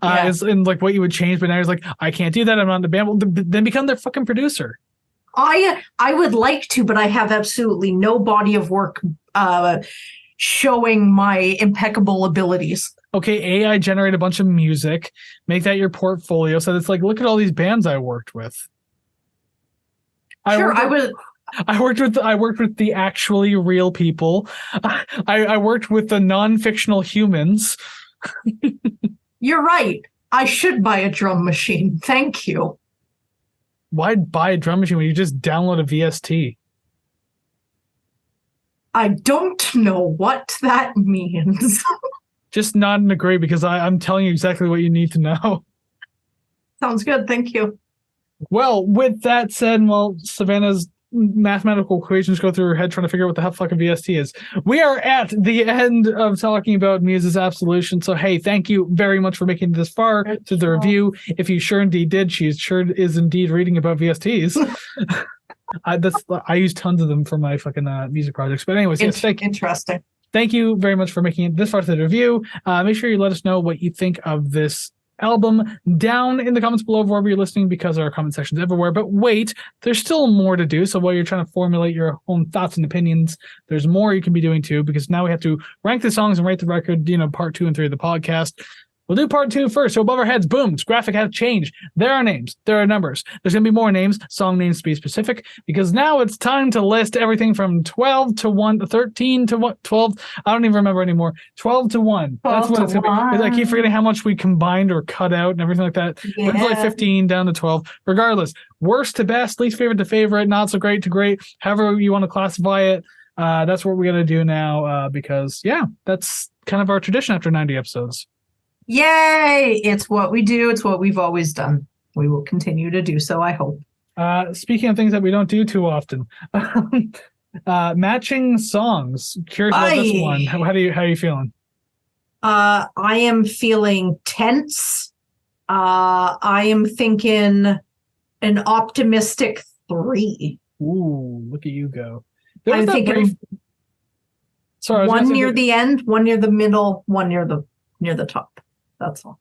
And like what you would change, but now you're like, I can't do that. I'm not in the band. Well, then become their fucking producer. I would like to, but I have absolutely no body of work showing my impeccable abilities. Okay, AI generate a bunch of music, make that your portfolio. So it's like, look at all these bands I worked with. I worked with the actually real people. I worked with the non-fictional humans. You're right. I should buy a drum machine. Thank you. Why buy a drum machine when you just download a VST? I don't know what that means. Just nod and agree because I'm telling you exactly what you need to know. Sounds good. Thank you. Well, with that said, while Savannah's mathematical equations go through her head trying to figure out what the hell fucking VST is, we are at the end of talking about Muse's Absolution. So, hey, thank you very much for making it this far to the review. If you sure indeed did, she sure is indeed reading about VSTs. I use tons of them for my fucking music projects. But anyways, yes, interesting. Thank you very much for making it this far to the review. Make sure you let us know what you think of this album down in the comments below wherever you're listening, because our comment section's everywhere. But wait, there's still more to do. So while you're trying to formulate your own thoughts and opinions, there's more you can be doing too, because now we have to rank the songs and rate the record, part 2 and 3 of the podcast. We'll do part 2 first. So above our heads, boom, this graphic has changed. There are names. There are numbers. There's going to be more names, song names to be specific, because now it's time to list everything from 12 to 1, 13 to 1, 12. I don't even remember anymore. 12 to 1. That's what it's going to be. I keep forgetting how much we combined or cut out and everything like that. Yeah. It's like 15 down to 12. Regardless, worst to best, least favorite to favorite, not so great to great, however you want to classify it. That's what we're going to do now because, that's kind of our tradition after 90 episodes. Yay! It's what we do. It's what we've always done. We will continue to do so, I hope. Speaking of things that we don't do too often, matching songs. Curious about this one. How are you feeling? I am feeling tense. I am thinking an optimistic 3. Ooh, look at you go. I'm thinking one near the end, one near the middle, one near the top. That's all.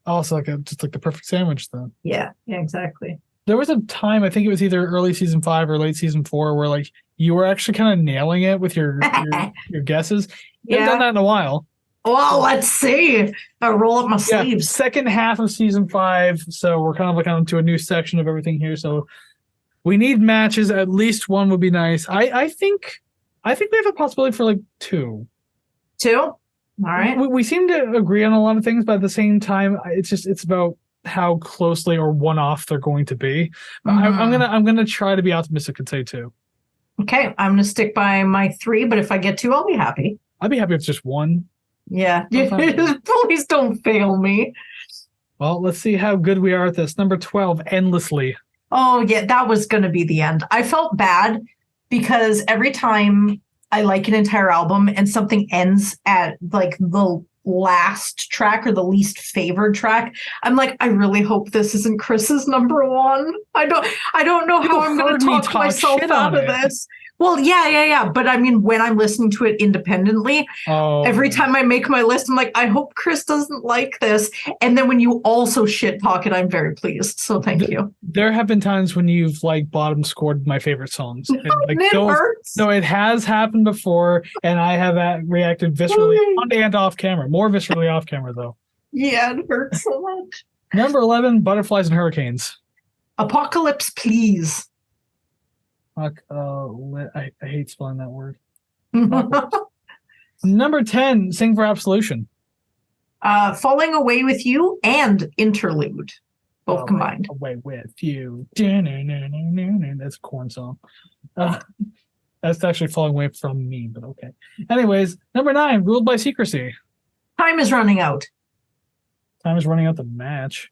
Also, just like the perfect sandwich, then. Yeah, exactly. There was a time, I think it was either early season 5 or late season 4, where like you were actually kind of nailing it with your guesses. You haven't done that in a while. Well, let's see. I roll up my sleeves. Second half of season 5, so we're kind of like onto a new section of everything here. So we need matches. At least one would be nice. I think we have a possibility for like 2. 2? All right. We seem to agree on a lot of things, but at the same time, it's about how closely or one-off they're going to be. Mm-hmm. I'm gonna try to be optimistic and say 2. Okay, I'm gonna stick by my 3, but if I get 2, I'll be happy. I'd be happy if it's just 1. Yeah. Please don't fail me. Well, let's see how good we are at this. Number 12, Endlessly. Oh yeah, that was gonna be the end. I felt bad because every time I like an entire album and something ends at like the last track or the least favored track, I'm like, I really hope this isn't Kris's number 1. I don't know how I'm going to talk myself out of this. Well, yeah. But I mean, when I'm listening to it independently, every time I make my list, I'm like, I hope Kris doesn't like this. And then when you also shit talk it, I'm very pleased. So thank you. There have been times when you've like bottom scored my favorite songs. And, like, It hurts. No, it has happened before, and I have reacted viscerally on and off camera. More viscerally off camera, though. Yeah, it hurts so much. Number 11, Butterflies and Hurricanes. Apocalypse, please. Fuck, I hate spelling that word. Number 10, Sing for Absolution. Falling Away with You and Interlude, both combined. Away with You. That's a Korn song. That's actually Falling Away from me, but okay. Anyways, number 9, Ruled by Secrecy. Time is running out. Time is running out the match.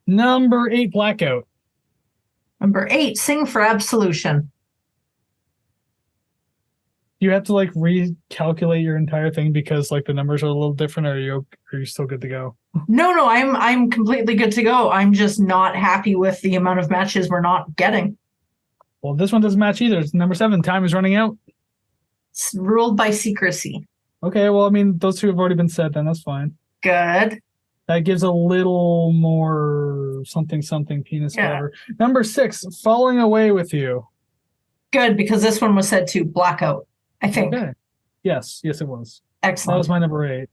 Number 8, Blackout. Number 8, Sing for Absolution. You have to like recalculate your entire thing because like the numbers are a little different. Or are you still good to go? No, I'm completely good to go. I'm just not happy with the amount of matches we're not getting. Well, this one doesn't match either. It's number 7, Time is running out. It's Ruled by Secrecy. Okay, well, I mean, those two have already been said. Then that's fine. Good. That gives a little more something penis whatever. Number 6, Falling Away with You. Good, because this one was said to Blackout, I think. Okay. Yes, it was. Excellent. That was my number 8.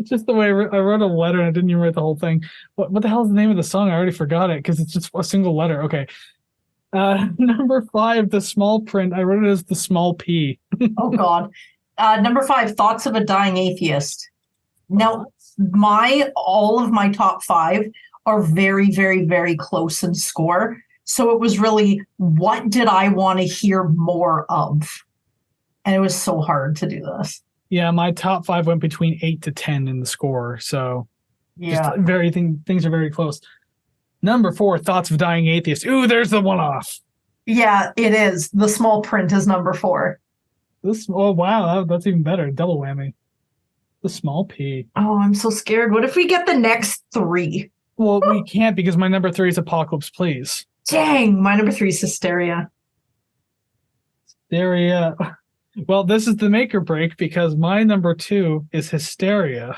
Just the way I wrote a letter and I didn't even write the whole thing. What the hell is the name of the song? I already forgot it because it's just a single letter. Okay. Number 5, The Small Print. I wrote it as The Small P. Oh, God. Number 5, Thoughts of a Dying Atheist. Now, all of my top 5 are very, very, very close in score. So it was really, what did I want to hear more of? And it was so hard to do this. Yeah, my top 5 went between 8 to 10 in the score. So yeah, things are very close. Number 4, Thoughts of a Dying Atheist. Ooh, there's the one off. Yeah, it is. The Small Print is number 4. Oh, wow. That's even better. Double whammy. The Small P. Oh, I'm so scared. What if we get the next 3? Well, we can't because my number 3 is Apocalypse, Please. Dang, my number 3 is Hysteria. Hysteria. Well, this is the make or break because my number 2 is Hysteria.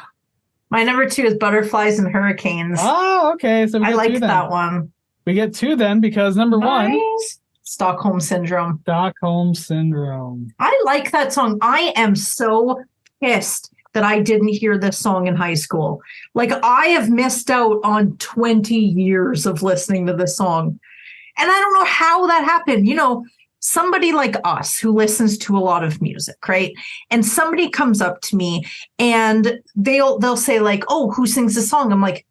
My number 2 is Butterflies and Hurricanes. Oh, okay. So I like that one. We get 2 then because number 1, Stockholm Syndrome. Stockholm Syndrome. I like that song. I am so pissed that I didn't hear this song in high school. Like, I have missed out on 20 years of listening to this song. And I don't know how that happened. You know, somebody like us who listens to a lot of music, right? And somebody comes up to me and they'll say like, "Oh, who sings this song?" I'm like,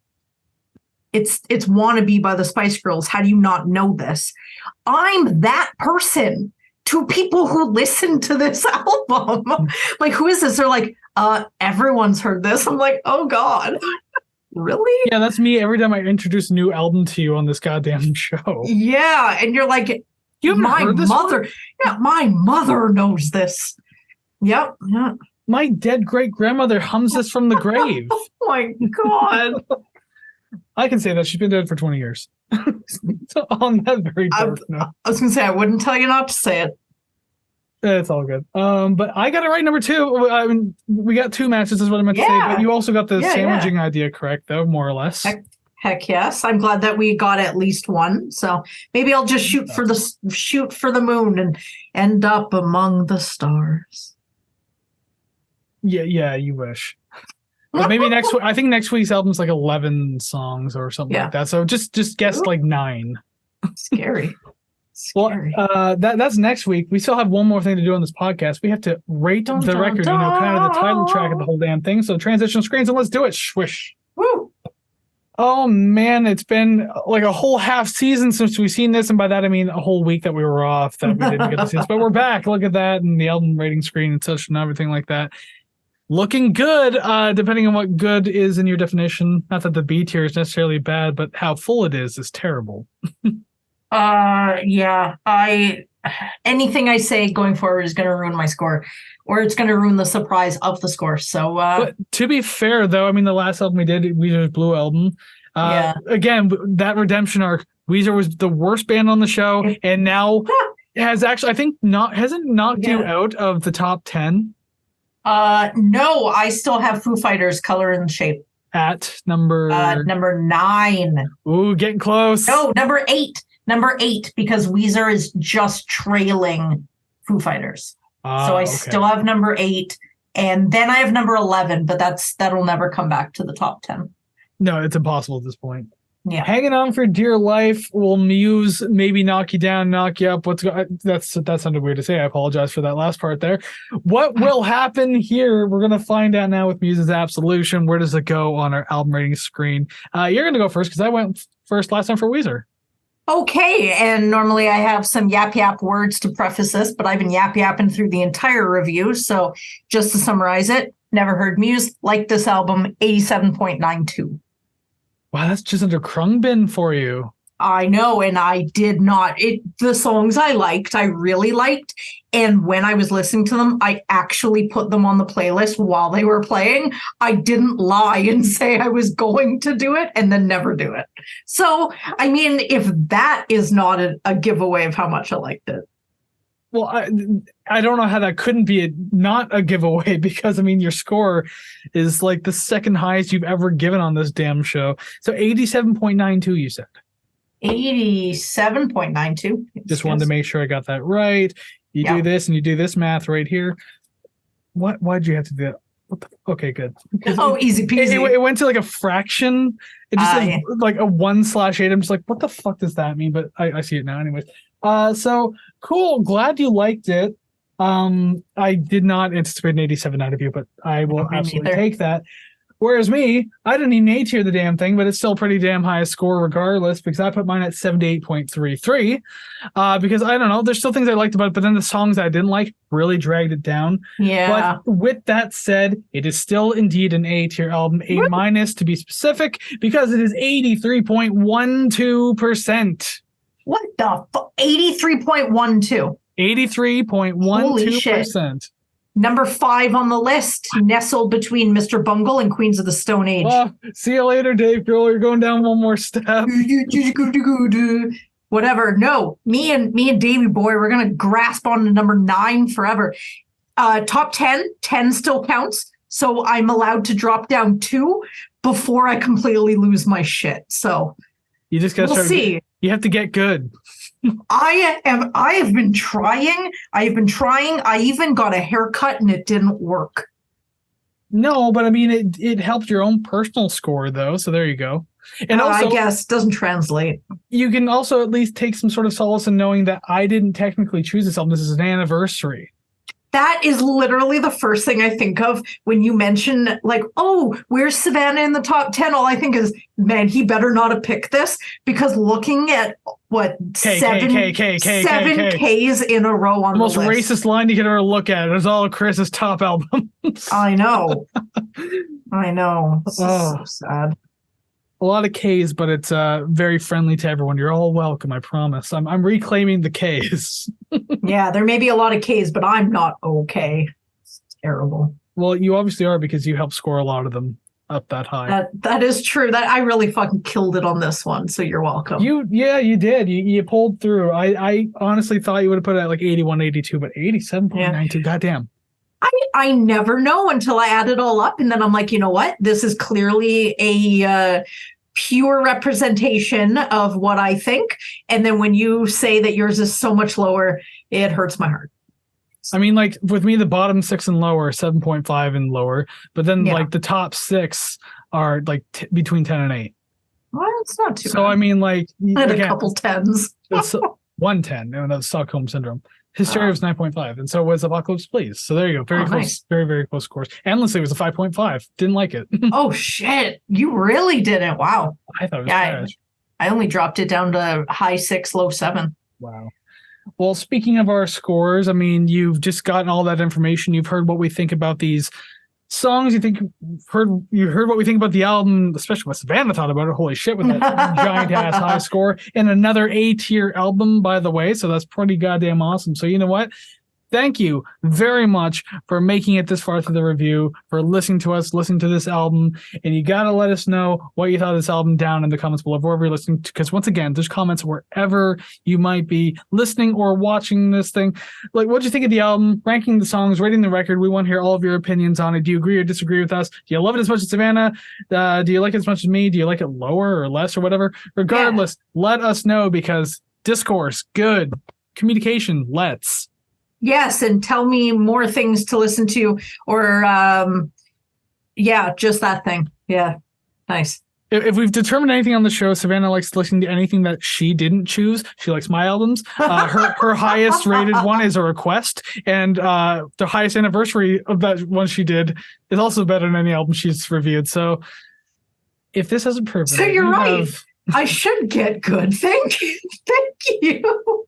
it's Wannabe by the Spice Girls. How do you not know this? I'm that person to people who listen to this album. Like, who is this? They're like, everyone's heard this. I'm like, oh God. Really? Yeah, that's me every time I introduce a new album to you on this goddamn show. Yeah, and you're like, my mother. Yeah, my mother knows this. Yep. Yeah. My dead great grandmother hums this from the grave. Oh my God. I can say that she's been dead for 20 years. So on that very dark note. I was gonna say I wouldn't tell you not to say it. It's all good. But I got it right, number 2. I mean, we got 2 matches, is what I meant to say. But you also got the sandwiching idea correct, though, more or less. Heck yes! I'm glad that we got at least one. So maybe I'll just shoot for the moon and end up among the stars. Yeah, you wish. But maybe next week. I think next week's album's like 11 songs or something like that. So just guess like 9. Scary. Well, that's next week. We still have one more thing to do on this podcast. We have to rate the record, kind of the title track of the whole damn thing. So transition screens, and let's do it. Swish. Woo! Oh man, it's been like a whole half season since we've seen this, and by that I mean a whole week that we were off that we didn't get to see this. But we're back. Look at that, and the album rating screen and such and everything like that. Looking good, depending on what good is in your definition. Not that the B tier is necessarily bad, but how full it is terrible. Yeah. Anything I say going forward is going to ruin my score, or it's going to ruin the surprise of the score. So, but to be fair, though, I mean, the last album we did, Weezer's Blue Album, Again, that redemption arc, Weezer was the worst band on the show, and now has actually, I think, hasn't knocked you out of the top 10. No, I still have Foo Fighters Color and Shape. At number 9. Ooh, getting close. No, number 8. Number 8, because Weezer is just trailing Foo Fighters. So I still have number 8, and then I have number 11, but that'll never come back to the top 10. No, it's impossible at this point. Yeah. Hanging on for dear life. Will Muse maybe knock you down, knock you up? That sounded weird to say. I apologize for that last part there. What will happen here? We're gonna find out now with Muse's Absolution. Where does it go on our album rating screen? You're gonna go first because I went first last time for Weezer. Okay, and normally I have some yap words to preface this, but I've been yapping through the entire review. So just to summarize it, never heard Muse, liked this album, 87.92. Wow, that's just under Krungbin for you. I know, and I did not. The songs I really liked. And when I was listening to them, I actually put them on the playlist while they were playing. I didn't lie and say I was going to do it and then never do it. So, I mean, if that is not a giveaway of how much I liked it. Well, I don't know how that couldn't be not a giveaway, because, I mean, your score is like the second highest you've ever given on this damn show. So 87.92, you said. 87.92. Just wanted to make sure I got that right. You do this and you do this math right here. Why'd you have to do that? Okay, good. Easy peasy. It went to like a fraction. It just says like a 1/8. I'm just like, what the fuck does that mean? But I see it now anyways. So cool. Glad you liked it. I did not anticipate an 87 out of you, but I will absolutely take that. Whereas me, I didn't even A-tier the damn thing, but it's still a pretty damn high score regardless, because I put mine at 78.33. Because I don't know, there's still things I liked about it, but then the songs I didn't like really dragged it down. Yeah. But with that said, it is still indeed an A-tier album, A- to be specific, because it is 83.12%. What the fuck? 83.12. 83.12%. Number 5 on the list, nestled between Mr. Bungle and Queens of the Stone Age. Oh, see you later, Dave Grohl. You're going down one more step. Whatever. No, me and Davey Boy, we're gonna grasp on to number 9 forever. Top 10 still counts, so I'm allowed to drop down 2 before I completely lose my shit. So you just gotta see. You have to get good. I have been trying. I even got a haircut and it didn't work. No, but I mean, it helped your own personal score though. So there you go. And also, I guess doesn't translate. You can also at least take some sort of solace in knowing that I didn't technically choose this album. This is an anniversary. That is literally the first thing I think of when you mention, like, oh, where's Savannah in the top 10? All I think is, man, he better not have picked this, because looking at what, 7 Ks in a row on the list. The most racist line you could ever look at is all of Kris's top albums. I know. This is so sad. A lot of Ks, but it's very friendly to everyone. You're all welcome, I promise. I'm reclaiming the Ks. Yeah, there may be a lot of Ks, but I'm not okay. It's terrible. Well, you obviously are, because you helped score a lot of them up that high. That is true. That I really fucking killed it on this one, so you're welcome. You did. You pulled through. I honestly thought you would have put it at like 81, 82, but 87.92. Goddamn. I never know until I add it all up, and then I'm like, you know what? This is clearly a pure representation of what I think. And then when you say that yours is so much lower, it hurts my heart. I mean, like with me, the bottom 6 and lower, 7.5 and lower, but then like the top 6 are like between 10 and 8. Well, it's not too bad. So I mean, like a couple 10s. It's 110. No, that's Stockholm Syndrome. Hysteria was 9.5, and so was Apocalypse Please. So there you go. Very close, nice. Very, very close scores. Endlessly was a 5.5. Didn't like it. Oh, shit. You really didn't. Wow. I thought it was trash. I only dropped it down to high 6, low 7. Wow. Well, speaking of our scores, I mean, you've just gotten all that information. You've heard what we think about these songs. You heard what we think about the album, especially what Savannah thought about it. Holy shit, with that giant ass high score, and another A-tier album, by the way. So that's pretty goddamn awesome. So you know what? thank you very much for making it this far through the review, for listening to us, listening to this album. And you got to let us know what you thought of this album down in the comments below, wherever you're listening to, because once again, there's comments wherever you might be listening or watching this thing. Like, what'd you think of the album, ranking the songs, rating the record? We want to hear all of your opinions on it. Do you agree or disagree with us? Do you love it as much as Savannah? Do you like it as much as me? Do you like it lower or less or whatever? Regardless, let us know, because discourse, good. Communication, let's. Yes, and tell me more things to listen to, or just that thing. Yeah, nice. If we've determined anything on the show, Savannah likes listening to anything that she didn't choose. She likes my albums. Her highest rated one is a request, and the highest anniversary of that one she did is also better than any album she's reviewed. So if this hasn't proven, so you're right. I should get good. Thank you. Thank you.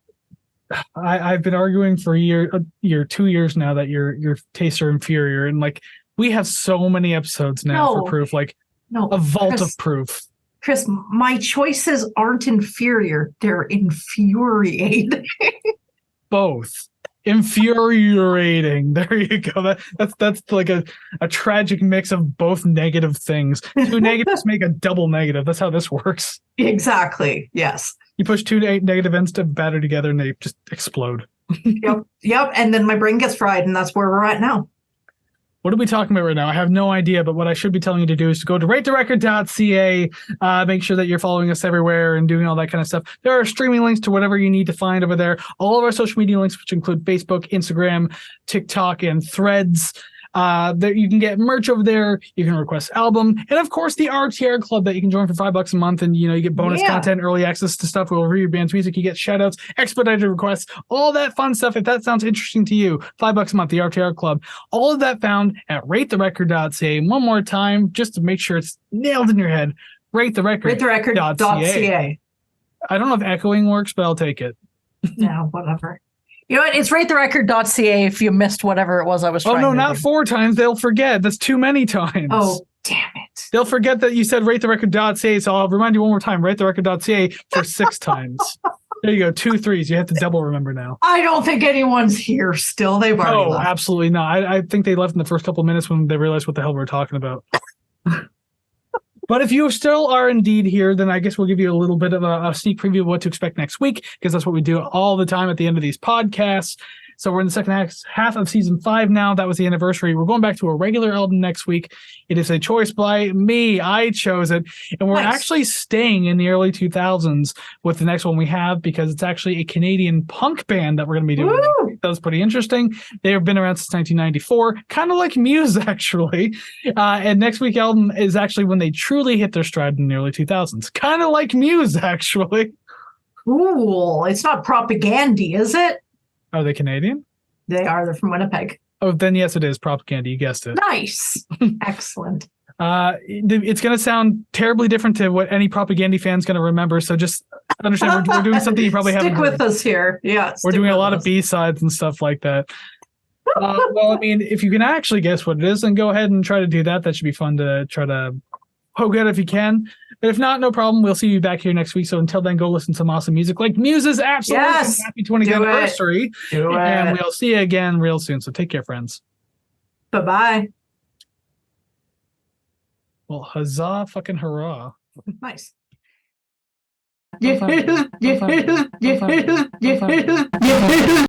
I've been arguing for 2 years now that your tastes are inferior, and like we have so many episodes now for proof, like a vault of proof. Kris, my choices aren't inferior; they're infuriating. Both infuriating. There you go. That's like a tragic mix of both negative things. Two negatives make a double negative. That's how this works. Exactly. Yes. You push two negative ends to batter together and they just explode. Yep. And then my brain gets fried, and that's where we're at now. What are we talking about right now? I have no idea, but what I should be telling you to do is to go to ratetherecord.ca, make sure that you're following us everywhere and doing all that kind of stuff. There are streaming links to whatever you need to find over there. All of our social media links, which include Facebook, Instagram, TikTok, and Threads. There you can get merch over there. You can request album, and of course the RTR Club that you can join for $5 a month, and you get bonus content, early access to stuff. We'll review your band's music. You get shout outs, expedited requests, all that fun stuff. If that sounds interesting to you, $5 a month, the RTR Club. All of that found at ratetherecord.ca. One more time, just to make sure it's nailed in your head. Ratetherecord.ca. I don't know if echoing works, but I'll take it. Yeah, whatever. You know what? It's ratetherecord.ca if you missed whatever it was I was trying to do. Oh, no, not 4 times. They'll forget. That's too many times. Oh, damn it. They'll forget that you said ratetherecord.ca, so I'll remind you one more time. Ratetherecord.ca for 6 times. There you go. 2 3s. You have to double remember now. I don't think anyone's here still. They've already left. Absolutely not. I think they left in the first couple of minutes when they realized what the hell we were talking about. But if you still are indeed here, then I guess we'll give you a little bit of a sneak preview of what to expect next week, because that's what we do all the time at the end of these podcasts. So we're in the second half of season 5 now. That was the anniversary. We're going back to a regular album next week. It is a choice by me. I chose it. And we're actually staying in the early 2000s with the next one we have, because it's actually a Canadian punk band that we're going to be doing. Woo! That was pretty interesting. They have been around since 1994, kind of like Muse, actually. And next week's album is actually when they truly hit their stride in the early 2000s. Kind of like Muse, actually. Cool. It's not Propagandy, is it? Are they Canadian? They are. They're from Winnipeg. Oh, then yes, it is Propaganda. You guessed it. Nice. Excellent. It's going to sound terribly different to what any Propaganda fan's going to remember. So just understand we're doing something you probably haven't heard. Stick with us here. Yeah. We're doing a lot of B-sides and stuff like that. Well, I mean, if you can actually guess what it is, then go ahead and try to do that. That should be fun to try to poke at if you can. But if not, no problem. We'll see you back here next week. So until then, go listen to some awesome music like Muse's Absolution. Yes, happy 20th anniversary. And we'll see you again real soon. So take care, friends. Bye-bye. Well, huzzah, fucking hurrah. Nice.